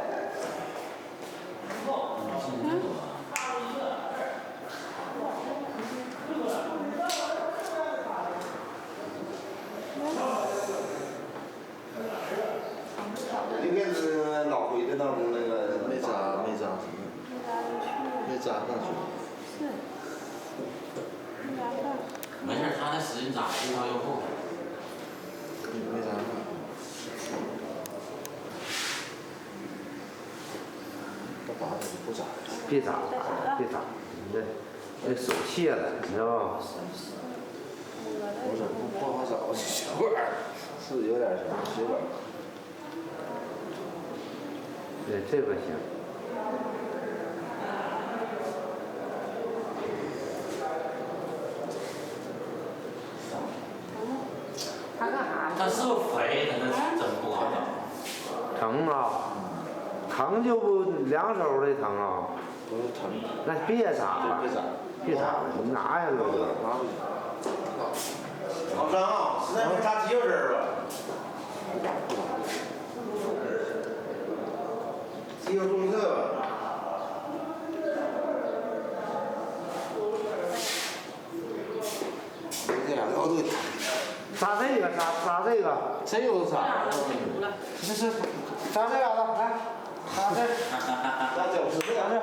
应该是老回的当中那个没扎上去。是。没事，他那使劲扎，又高又厚。没扎上。不扎。别扎，那手切了，你知道吧？不是不好找，血管是有点什么血管。对，这个行。他干啥？他是不是肥？他那真不好找。疼啊！疼就不两手的疼啊！不是疼。那别扎了，别扎了，你拿下来了。老张啊，实在没扎肌肉这儿吧？肌肉注射。这俩腰都扎这个，扎这个，这又扎。这是扎这俩的，来，扎这，扎脚趾这俩的。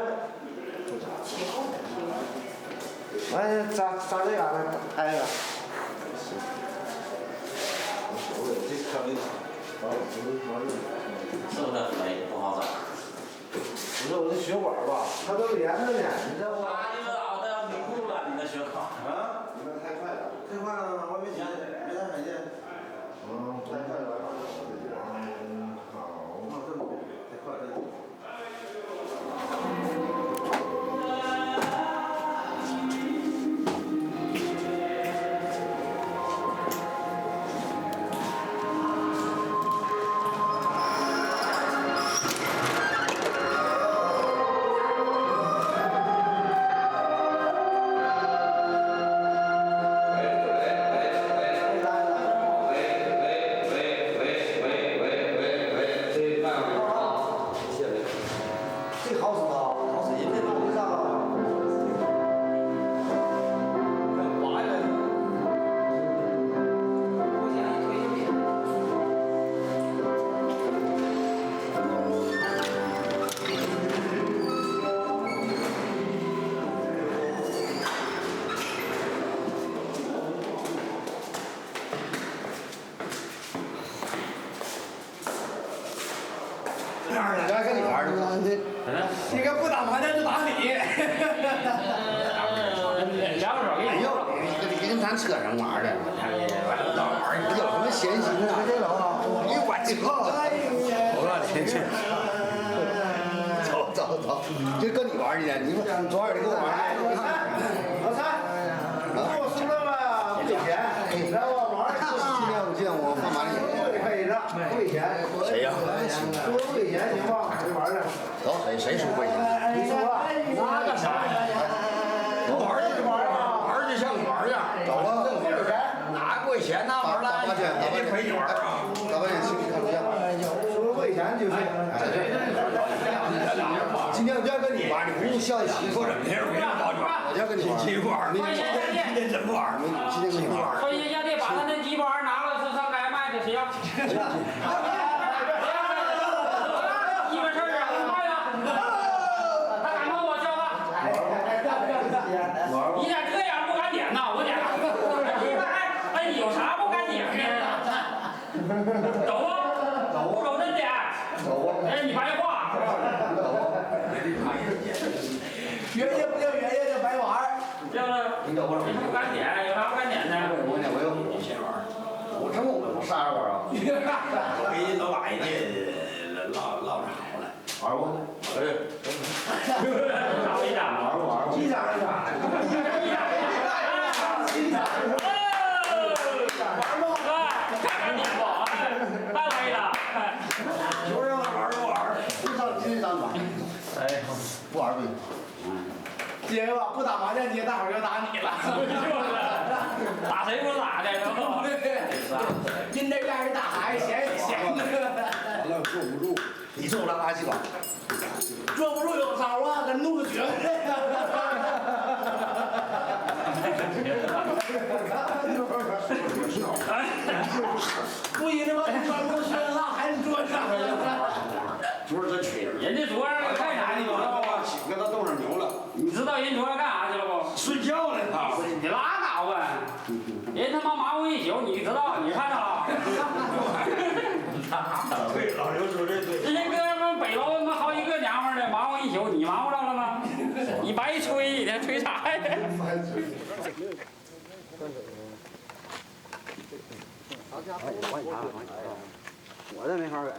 来，扎这俩的，挨着。是不是肥不好找？不是我这血管吧，它都连着呢，你知道不？你们熬的要迷路了，你的血管。啊？你们太快了，太快了，我没太看见。太快了。好，这么太快了。来跟你玩儿去。你个不打麻将就打你。两个手给你。你跟咱扯上玩儿的，完了老玩儿，你有什么闲心啊？这老啊，你我这，我让你去。走，就跟你玩儿去，你们昨晚你跟我玩儿。老三，给我送这么不给钱，知道吧？玩儿今天我干嘛呢？不给钱，不给钱。谁呀？说不给钱行吧？你玩儿去。走，谁输不行？你输了，那干啥呀？玩儿去玩儿啊！玩儿去像玩儿去。走啊！哪不给钱那玩意儿了？大圈，大半圈，大半圈，请你看录像。说我以前就是，今天我就要跟你玩，你不用笑媳妇儿，我就要跟你玩。今天真不玩，今天跟你玩。回去家得把他那鸡巴拿了，是上该卖的，谁要？一回事儿啊，妈呀！他敢跟我叫吧？你咋这样不敢点呢？我点。哎，你有啥不敢点的？走啊！不走真点。哎，你白话。原业不叫原业，叫白玩儿。要是你不敢点，有啥不敢点的？我有先玩，我真我啥玩啊？我给人老把人家唠着好了，玩过。找一张，玩。几张？玩吗？敢点不？再来一张。就是玩。一张吧。哎，不玩不行。今天吧，不打麻将，今天大伙儿就打你了。打谁不打的，您这让人打孩子闲的。完了坐不住，你坐不拉垃圾吧？坐不住有招啊，跟怒绝不一定吧，你专门学那还是桌上。桌真吹着。人家昨儿干啥去了？搁他洞上牛了。你知道人昨儿干啥去了不？睡觉呢他。你拉倒吧！人他妈忙活一宿，你知道？你看着了？对，老刘说这对。这些哥们北楼他妈好几个娘们儿的，忙活一宿，你忙活着了吗？你白吹，你吹啥呀？我这没法改。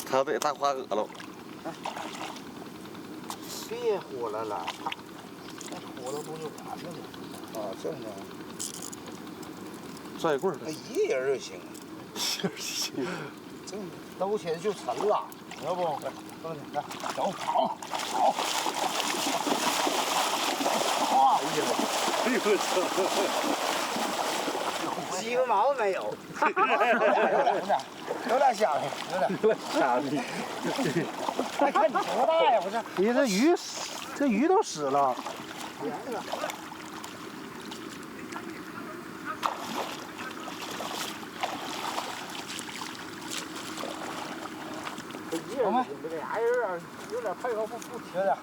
他被大花鹅了。别火了，火了不就完了吗？啊，这么的。拽棍儿。一人就行。行。这兜起来就沉了，要不？来，走，跑。哎呀妈！哎呦我操！鸡巴毛没有。有点香气，有点香气。哎，看你多大呀！我这，你这鱼都死了。我们这俩人有点配合不贴点，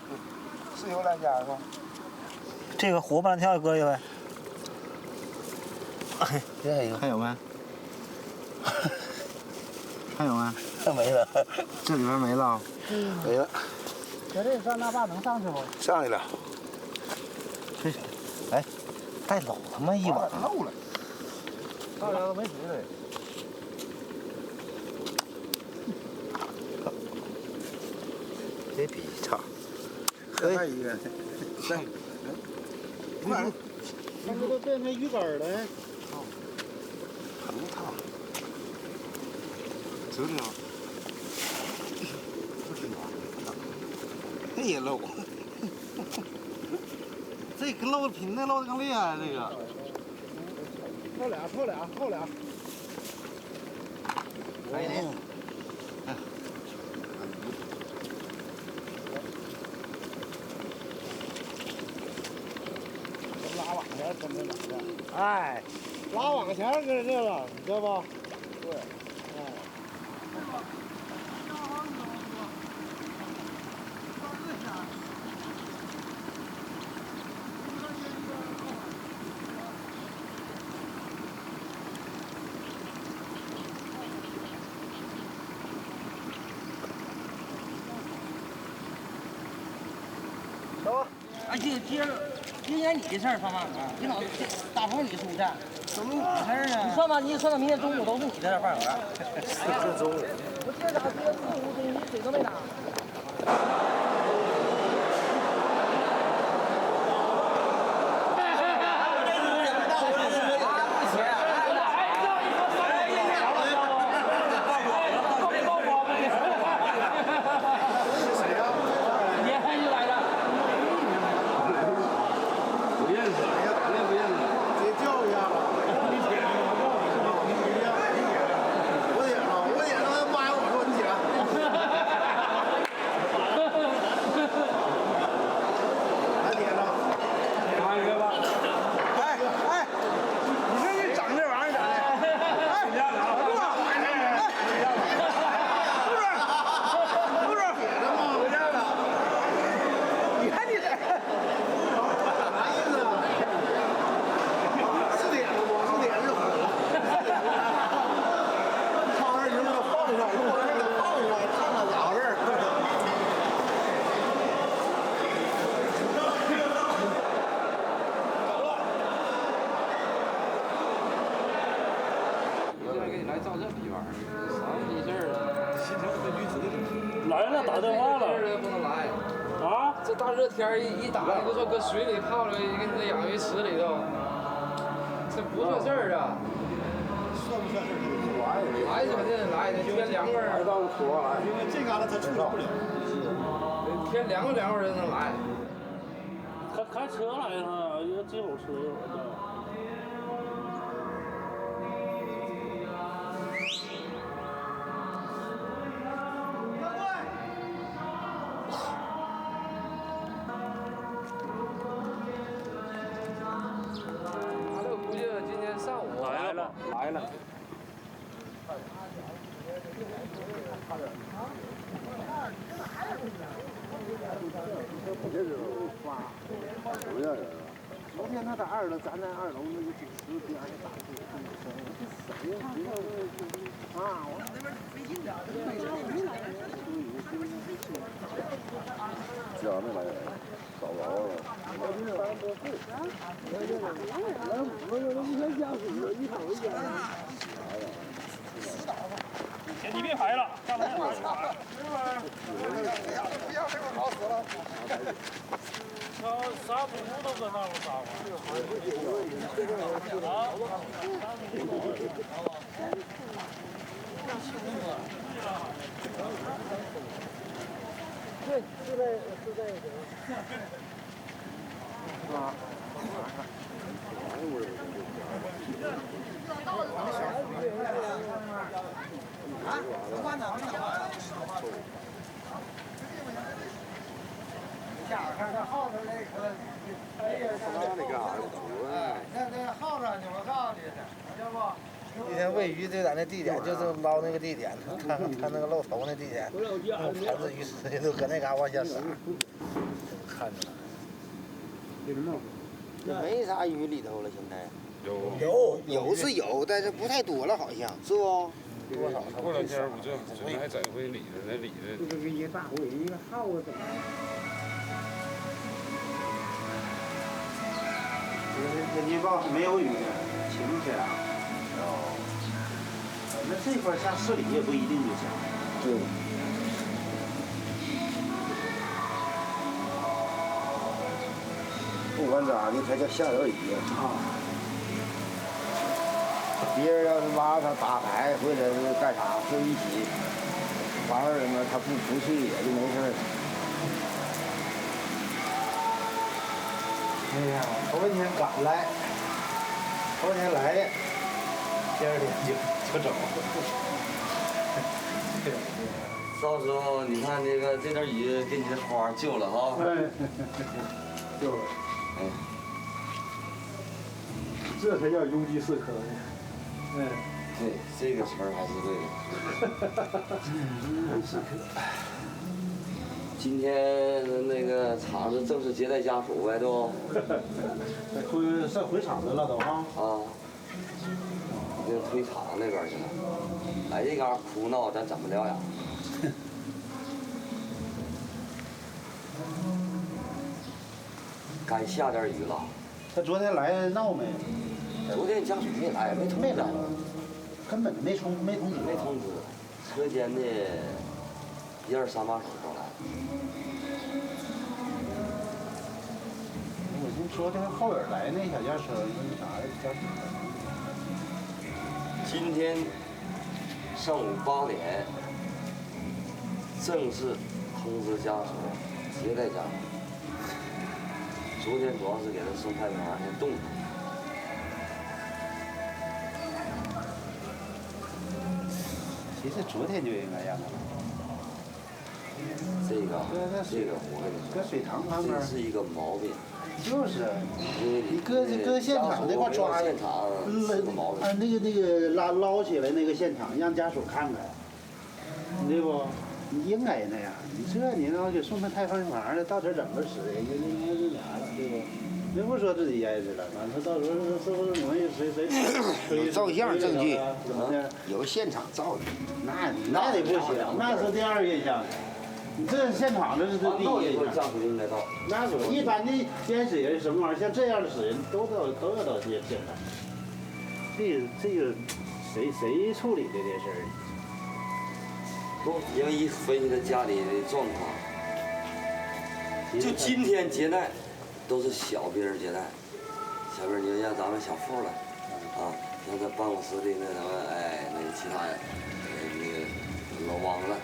是有两家是吧？这个活半条搁下呗。这还有没？还有吗？没了，这里边没了，没了。搁这上那坝能上去不？上去了。这，哎，带老他妈一碗漏了。上来都没水了。这比差。再一个，再。妈，上面都变成鱼竿了。很烫。知道。这也漏，这个漏比那漏的更厉害，这个。泡俩。哎，那哪的？哎，拉网前搁这了，你知道不？对，哎。走。哎，今年你的事儿上哪儿啊？你老大鹏你出去，怎么你的事儿呢？你算吧，你算到明天中午都是你在这饭馆。这中午。我今儿早上4、5钟，你水都没打。来了，打电话了。不能来。啊？这大热天一打，你就说搁水里泡了，给你这养鱼池里头，这不算事儿啊。算不算事儿？来是肯定得来的，天凉快儿。因为这旮瘩他处理不了。天凉快凉快人能来。他开车来了，一个吉普车。来了。昨天他在2楼，咱在2楼那个警司边上打的，这谁呀？啊，我那边费劲点，这没来，找着了。你别排了，上来。好死了。啥补都搁那儿撒对，是在啊。能换哪？看这耗子那个，哎呀，那耗子你们告诉你的，知道不？今天喂鱼就在那地点，就是捞那个地点，看那个露头那地点，盘子鱼池都搁那嘎往下撒，看着了。没啥鱼里头了，现在。有是有，但是不太多了，好像是不？多少？过两天我这还整回鲤子，那鲤子。这个一个大尾，一个耗子怎么？那地方没有雨，晴天。哦。那这块下市里也不一定就下。对。不管咋的，它叫下点雨啊。别人要是挖它打牌或者是干啥，就一起玩儿嘛，他不去也就没事儿。哎呀，头一天赶来，头天来的，第2天就走。到时候你看这点雨给你的花救了哈。救了。哎。这才叫有机适可呢。嗯。对，这个词儿还是对的。适可。今天那个厂子正式接待家属呗，都。上回厂子了都哈。啊。已经推厂那边去了。来这嘎哭闹，咱怎么了呀？该下点雨了。他昨天来闹没？昨天家属没来，没通知。根本没通知。没通知。车间的1、2、3把手都来了。我听昨天后边来那小轿车，那啥家属。今天上午8点正式通知家属接待家属。昨天主要是给他送派出所先动。其实昨天就应该让他来。这个我跟你说，搁水塘旁边。这是一个毛病。就是，你搁现场那块抓现场是个毛病。那个捞起来那个现场，让家属看看，对不？你应该那样。你要给送他太放房了，到这怎么使？人家应该那啥了，对不？人不说自己挨着了，完他到时候是不是容易谁有照相证据，怎么的？有现场照的，那得不行，那是第二印象。你这现场这是第一印象。那是一般的监视人什么玩意儿，像这样的死人都要到现场。这个谁处理的这事儿？不，因为一分析他家里的状况，就今天接待都是小兵接待，小兵就让咱们小付了，啊，让他办公室里那什么，那个其他那个老王了，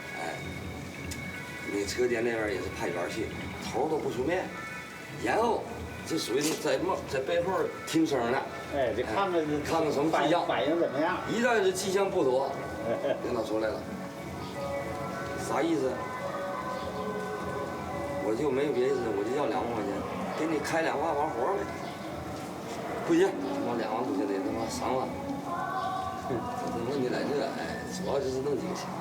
那个车间那边也是派员去，头都不出面，然后这属于在背后听声呢，这看看什么迹象，反应怎么样？一旦是迹象不妥，领导出来了。啥意思？我就没有别的意思，我就要2万块钱，给你开2万完活呗。不行，他妈2万不行，得他妈3万。这问题在这，主要就是弄几个钱。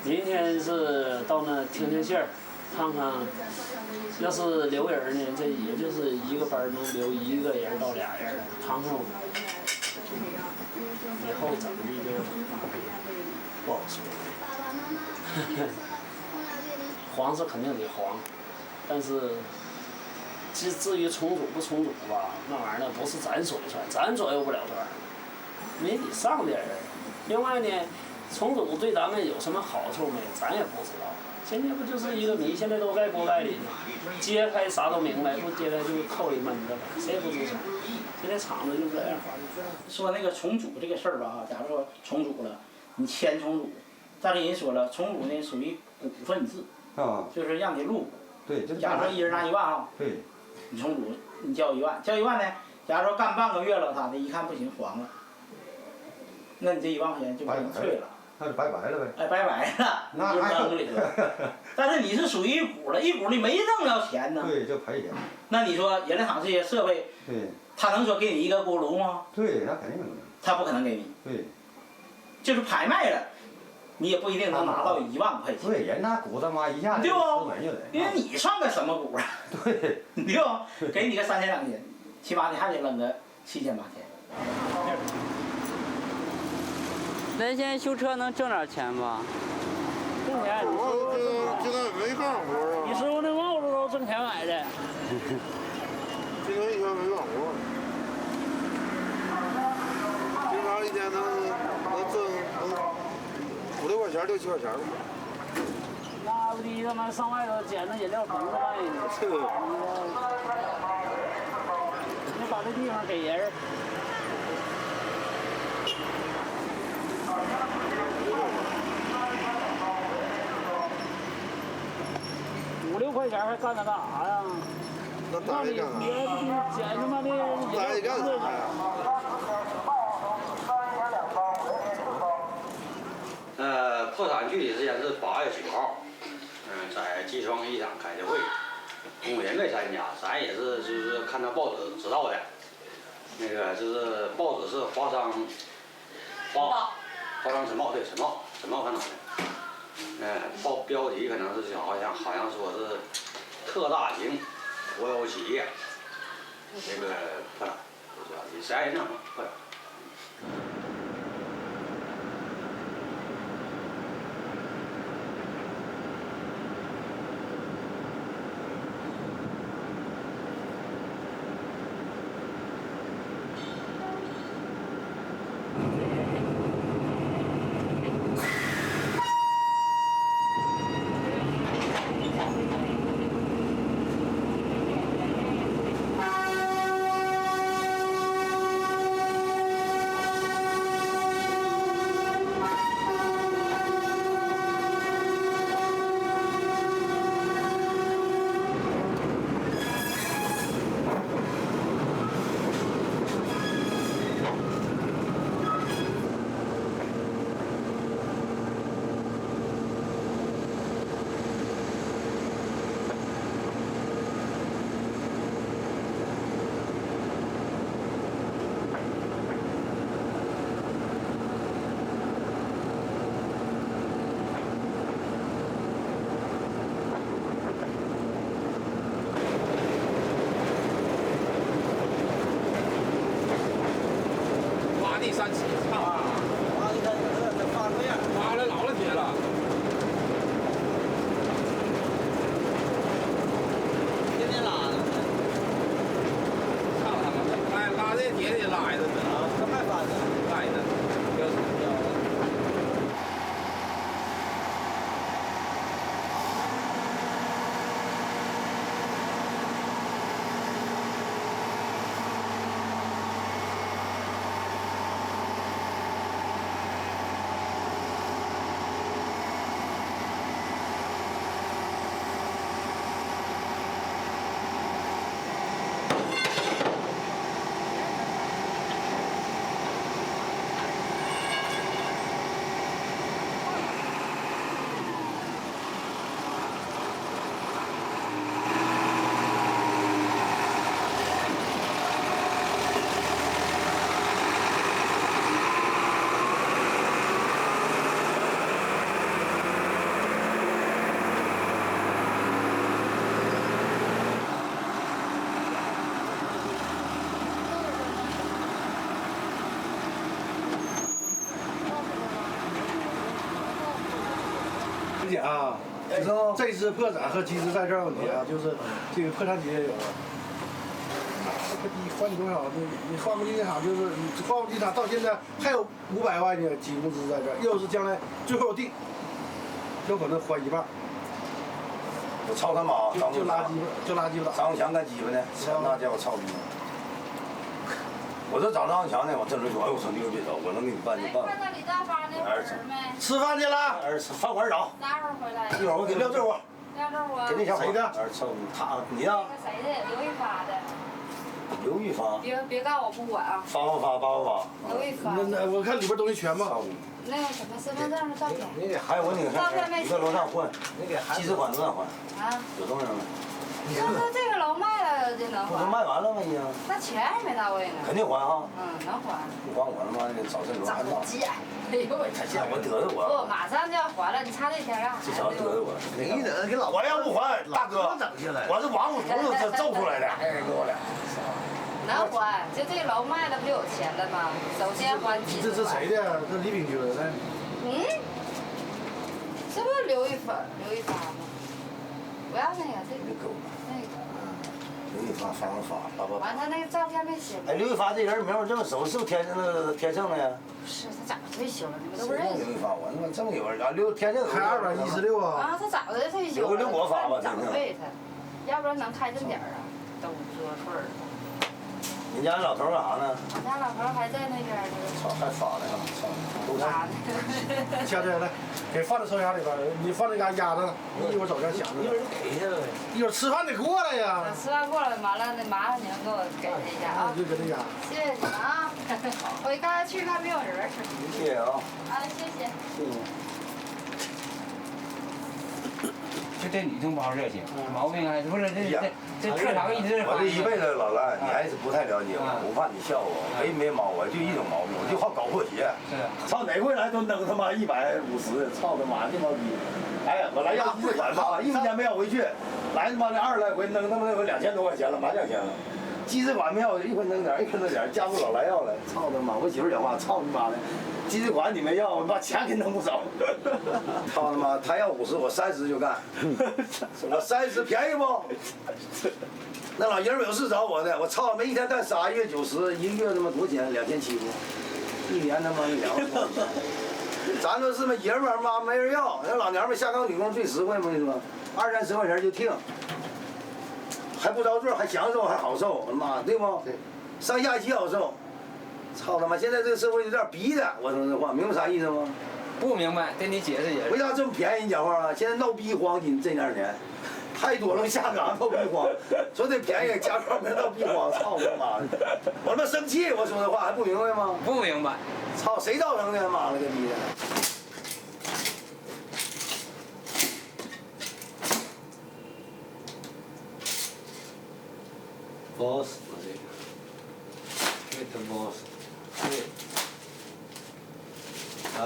明天是到那听听信儿，看看，要是留人呢，这也就是一个班能留1个人到2人，看看以后怎么的就不好说。黄是肯定得黄，但是至于重组不重组吧，那玩意儿不是咱说了算，咱左右不了团，没你上点人。另外呢，重组对咱们有什么好处没？咱也不知道。现在不就是一个谜，现在都在锅盖里呢。揭开啥都明白，不揭开就扣一闷子了，谁也不吱声。现在厂子就这样。说那个重组这个事儿吧，假如说重组了，你签重组，但是人说了，重组呢属于股份制，就是让你入股。对，假如说一人拿1万啊，对，你重组，你交1万，交1万呢，假如说干半个月了，他的一看不行，黄了，那你这1万块钱就把你退了。那就拜拜了呗。哎，拜拜了，那就扔里了。但是你是属于一股了，一股你没挣着钱呢。对，就赔钱。那你说冶炼厂这些设备，对，他能说给你一个锅炉吗？对，那肯定不能。他不可能给你。对。就是拍卖了，你也不一定能拿到1万块钱。对，人那股他妈一下就对不？出门就得。因为你算个什么股啊？对。对吧？给你个3000、2000，起码你还得扔个7000、8000。那现在修车能挣点钱吧？挣钱，这个没干活啊。你师傅那帽子都挣钱买的。今天一天没干活。平常一天能挣5、6块钱、6、7块钱吧。那不的他妈上外头捡那饮料瓶子卖呢。是。你把这地方给人。5、6块钱还干它干啥呀？那打你干啥？捡他妈的打你干啥呀？破产具体时间是8月9号，在集创一厂开的会，工人没参加，咱也是就是看到报纸知道的，那个就是报纸是华商晨报对晨报看到的，报标题可能是好像说是特大型国有企业这个破产，谁爱认证破产。啊，这次破产和机制在这儿问题啊，就是这个破产企业有了。你换多少？你化工机厂就是你化工机厂到现在还有500万呢，基工资在这儿，又是将来最后定，有可能还1半。我操他妈！就拉鸡巴，就拉鸡巴打。张强干鸡巴呢？那叫我操逼！我这找张强呢，我这人说，哎，我说你可别走，我能给你办就办。儿子，吃饭去了。儿子，饭馆找。啥时候回来？一会儿我给撂这屋。撂这屋。给那小伙。谁的？儿子，他你呀？那个谁的？刘一发的。刘玉发。别告我不管啊。发。刘玉发。那我看里边东西全吗？那个什么身份证的照片。还有我那个照片没你搁楼上换，集资款多少还？啊。有东西没？那这个楼卖了就能还。不都卖完了吗？已经。那钱还没到位呢。肯定还哈。能还。不还我他妈的找这楼还闹。急！哎呦我。他见我得罪我。不，马上就要还了，你差这天干啥？这小子得罪我。你得给老。我要不还，大哥，我是王府徒子揍出来的，给我俩。能还，就这楼卖了不就有钱了吗？首先还几。这谁的？这李炳军的。这不是刘玉发吗？不要那个，这个那个。刘玉发。完，他那个照片没写。哎，刘玉发这人名我这么熟，是不是天盛的呀？不是，他早就退休了，你们都不认识。刘玉发，我他妈这么有人啊！天盛开216啊。啊，他早就退休了。刘国发吧，长辈他，要不然能开这点儿啊？都说份儿。你家老头干啥呢？我家老头还在那边呢。操，还发呢！操，都发呢。掐来，给放在抽屉里边，你放那嘎压着，你一会儿走这想着。一会儿给一下呗。一会儿吃饭得过来呀。吃饭过来，完了那麻烦您给我给一下啊。就搁这压。谢谢你啊！我刚才去看没有人。谢谢啊。谢谢。谢谢。就对女同胞热情，毛病还是不是这特长一直。我这一辈子老赖，你还是不太了解我，我怕你笑我，没毛，我就一种毛病，我就好搞破鞋。操，哪回来都弄他妈150，操他妈这毛逼！哎呀，我来要集资款吧，1分钱没要回去，来他妈的20来回弄他妈那回2000多块钱了，麻将钱了。集资款没要，一分弄点，家属老来要了，操他妈！我媳妇讲话，操你妈的！集资款你没要，我把钱给弄不少。操他妈！他要50，我30就干。我30便宜不？那老爷们有事找我的，我操！没一天干3月90，一个月他妈多少钱？2700，一年他妈2万多。咱说是嘛爷们儿嘛，没人要。那老娘们下岗女工最实惠嘛，你说，20、30块钱就听，还不着座，还享受，还好受，我的妈，对不？对。上下棋好受。操他妈！现在这个社会有点逼的，我说这话，明白啥意思吗？不明白，跟你解释解释。为啥这么便宜？你讲话啊！现在闹逼荒，这2年，太多了，下岗闹逼荒，说这便宜，加班没闹逼荒，操他妈的！我他妈生气，我说这话还不明白吗？不明白。操，谁造成的？妈了个逼的！boss， 这个，get boss， 对，啊。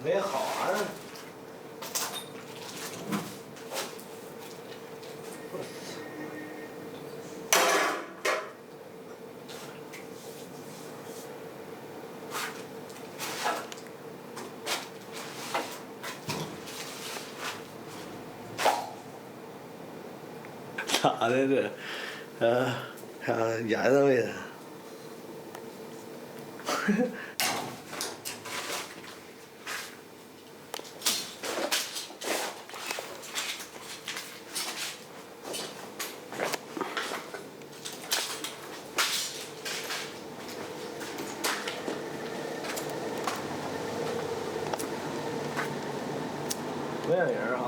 没好玩儿。咋的这？看演上没？没有人哈。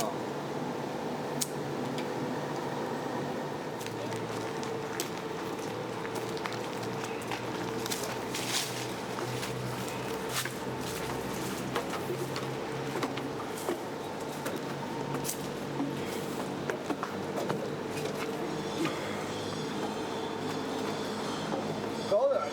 高点儿。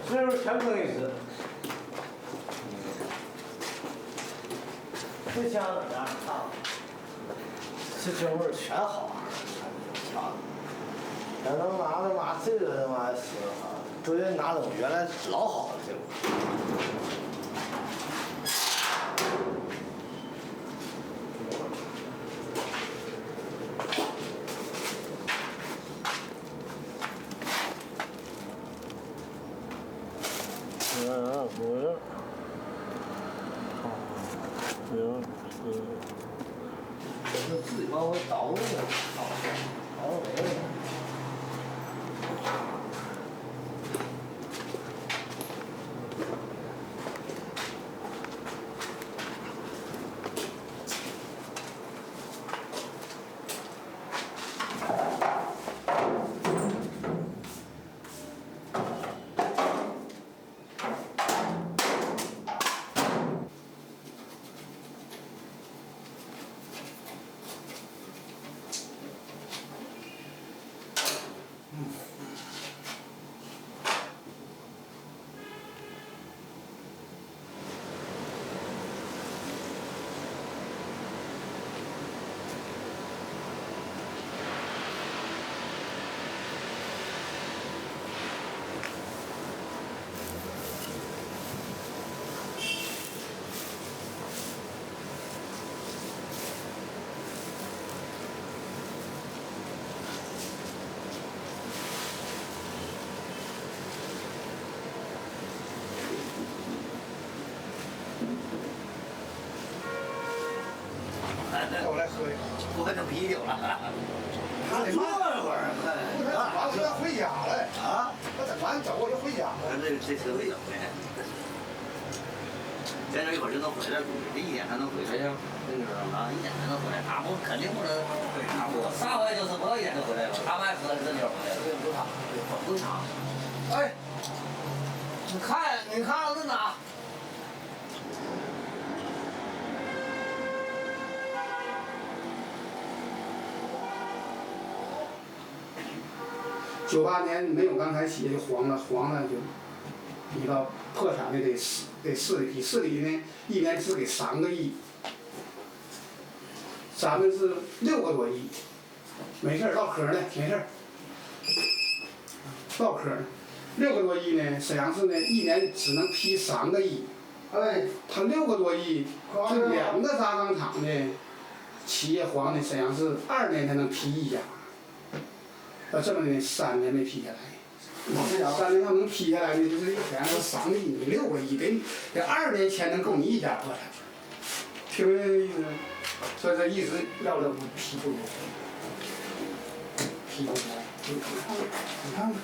这时候全更一次。这枪怎么样？这这味儿全好，啊！要能拿他妈这个他妈是啊，对拿东原来老好了这个。不是，我自己往回倒着呢，倒没了。我来喝一个。我这啤酒了。他得慢会儿，我要回家了啊！我等完走我就回家了。这车没走呢。再这一会儿就能回来，这1点才能回来呀。那个啊，1点才能回来，他不肯定不能回他不，上回就是不到1点就回来了，他们还喝这酒回来了，不长，不长。哎，你看我这哪？98年没有刚才企业就黄了就，你到破产的得市里批，市里呢1年只给3个亿，咱们是6个多亿，没事儿唠嗑呢，没事儿，唠嗑呢，6个多亿呢，沈阳市呢1年只能批3个亿，哎，他6个多亿，这2个轧钢厂呢，企业黄的沈阳市2年才能批1家。这么的3年没批下来，3年要能批下来呢，就是一天3个亿，你6个亿，得2年前能够你1家破产，听明白这意思？所以这一直要这批不下来，批不下来，你看看，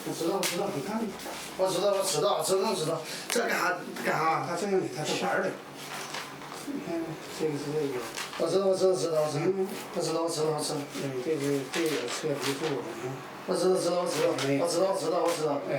我知道，你看看，我知道，这干啥？他这样的，他是玩的。你看，这个是这个。我知道。嗯，这个车不住了。我知道。哎。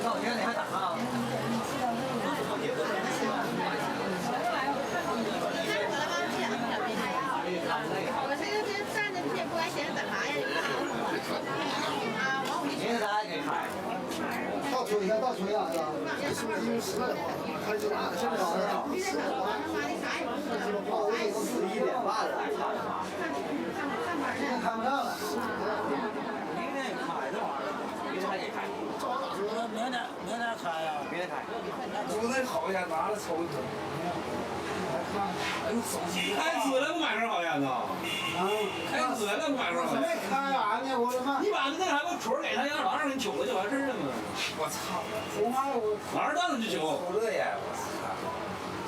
到现在你还打啊？我现在这站着也不敢闲着干嘛呀？现在还给开。到吹了，到吹了，是吧？是不是因为实在的话，他就拿现在是11点半了，现在看不上了。明天也开这玩意儿，明天还得开。明天开呀？明天开。就那好烟拿着抽一抽。哎呦，手机开始了不买根好烟呢？开始了不买根好烟？没开完呢，我他妈！你把那还把腿给他，让老让人揪了就完事儿了嘛。我操！我妈我哪儿当就揪。抽这烟，我操！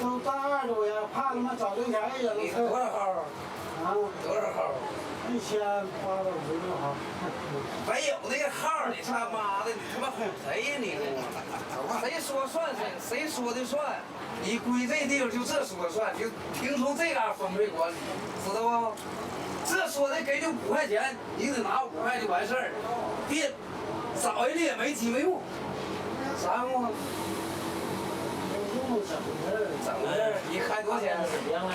都大2多呀，怕他妈找对象一人。你多少号？啊？多少号？1856号。没有那个号，你他妈的，你他妈哄谁呀你？谁说算谁说的算？你归这地方就这说算，就听从这嘎分配管理，知道不？这说的给你5块钱，你得拿5块就完事儿，别少人家也没鸡没用，啥用啊？整的，你开多少钱？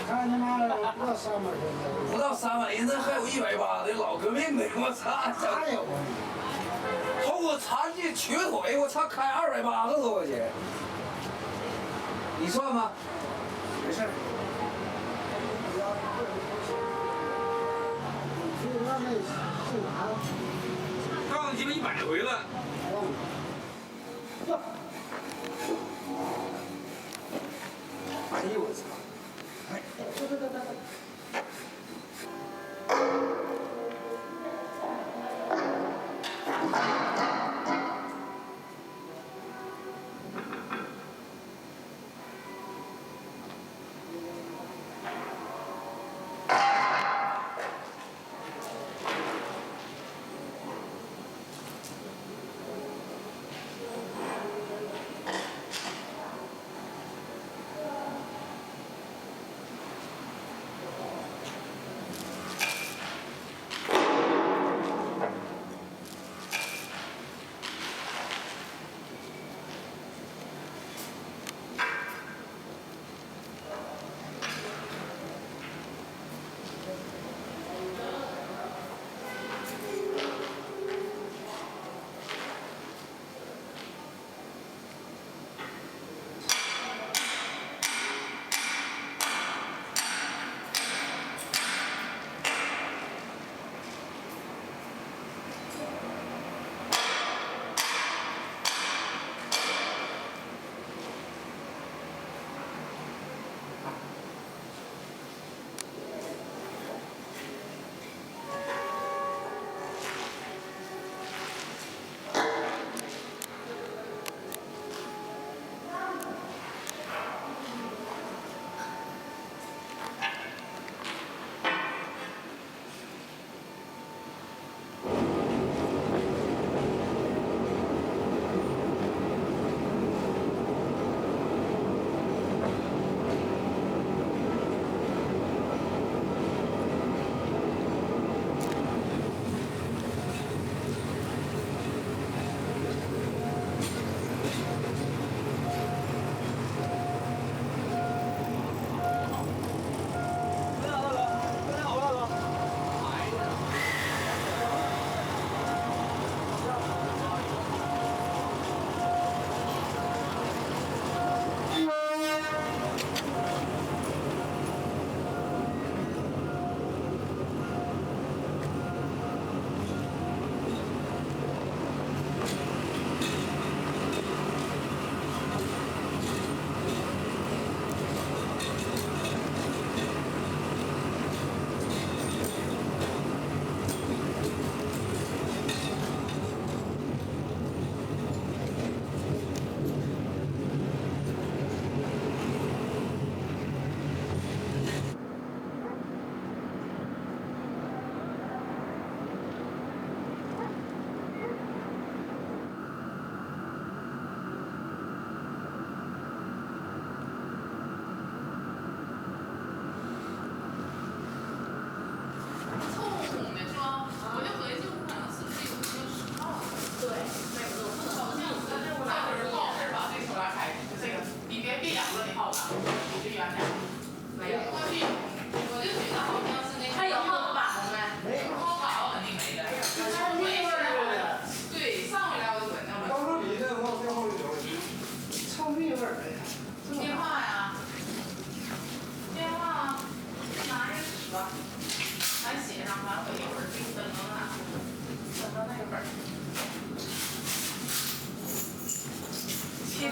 开他妈的不到300块钱。不到300，人这还有180的，老革命的，我操！哪有啊？后我残疾瘸腿，我操，开280多块钱，你算吧，没事儿。告诉鸡巴100回了。哎呦我操！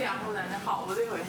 两户在那好过这回。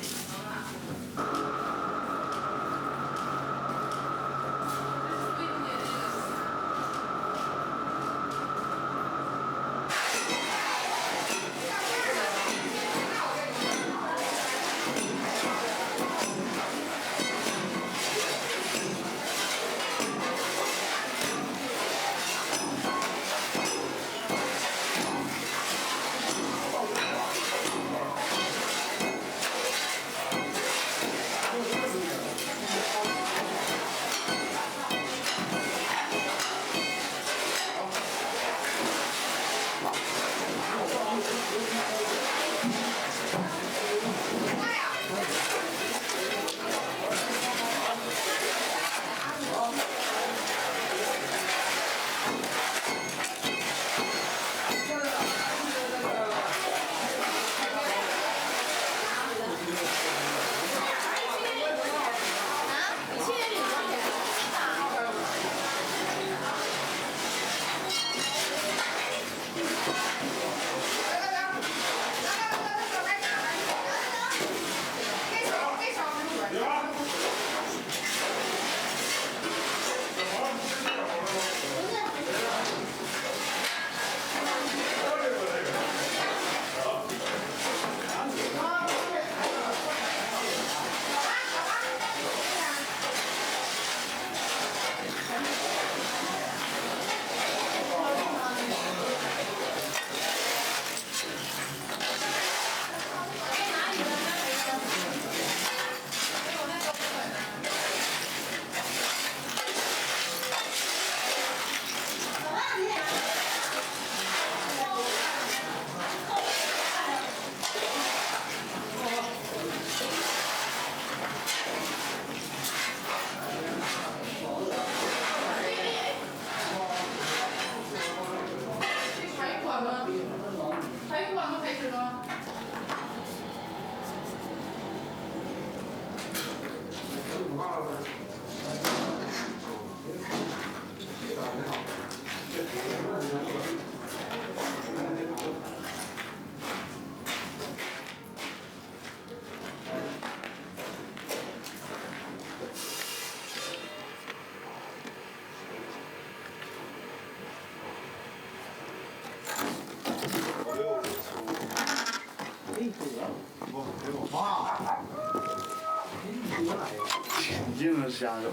净是瞎整。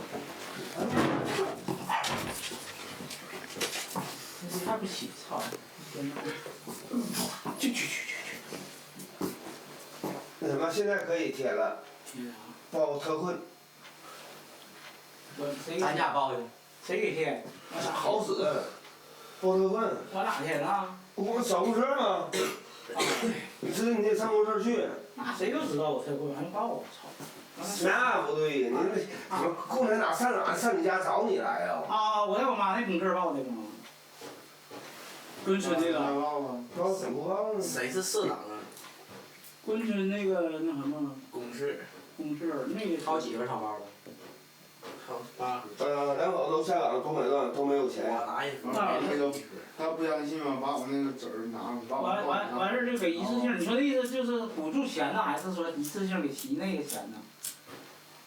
你还不起，操！去。那什么，现在可以贴了，包特困。咱家包的，谁给贴？好使，包特困。我哪贴的？我小公车吗？你知道你得上公车去。那谁就知道我特困，还报我操！那不对，你共产党上你家找你来呀？啊，我在我妈那公车报的吗？珲春那个。报谁不报呢？谁是社长啊？珲春那个那什么？公示。公示那个。掏几份钞包了？2口都下岗，东北段都没有钱。他不相信嘛，把我那个纸儿拿了，把我完事就给一次性，你说的意思就是补助钱呢，还是说一次性给提那个钱呢？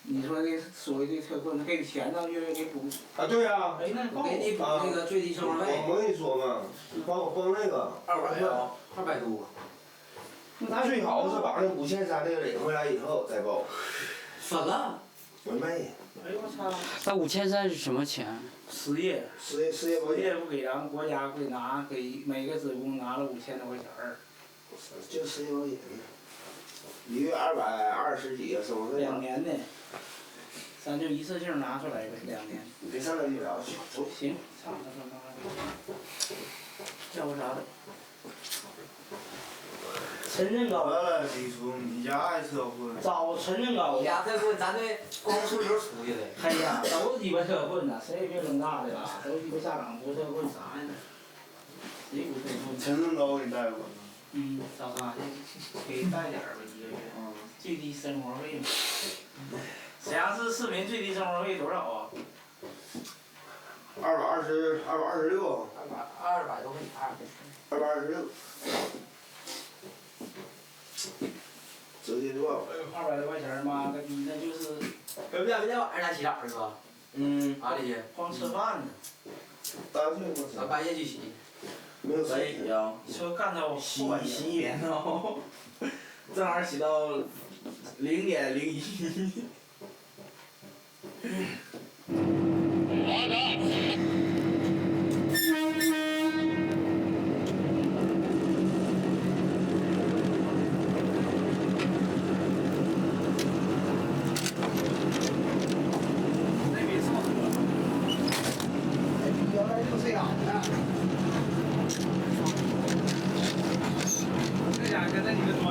你说的所谓的特困，给钱呢，月给补。啊，对呀。哎，那够。给你补那个最低生活费。我跟你说嘛，帮我报那个。200啊，200多。最好是把那5300那个领回来以后再报。分了。我没。哎呦我操！那5300是什么钱？失业保险不给咱们国家会拿，给每个职工拿了5000多块钱儿。就失业保险，1月220几生活费。2年的，咱就一次性拿出来呗，2年。你别上那医疗去。行，操他妈的！叫我啥的？陈振高。完了，李叔，你家爱特混。找陈振高。你家特混，咱这光出球出去的。哎呀，都是鸡巴特混呐，谁也别整大的了，都鸡巴下岗不特混啥呀？谁不特混？陈振高你带过吗？找他去，给带点儿吧，1个月。最低生活费嘛。沈阳市市民最低生活费多少啊？226。200多块钱。226。200多块钱嘛，个逼那就是。隔壁晚上才洗澡是吧？哪里去？光吃饭呢。咱半夜去洗。在一起啊。说干到洗脸哦，正好洗到0:01。这家跟那几个装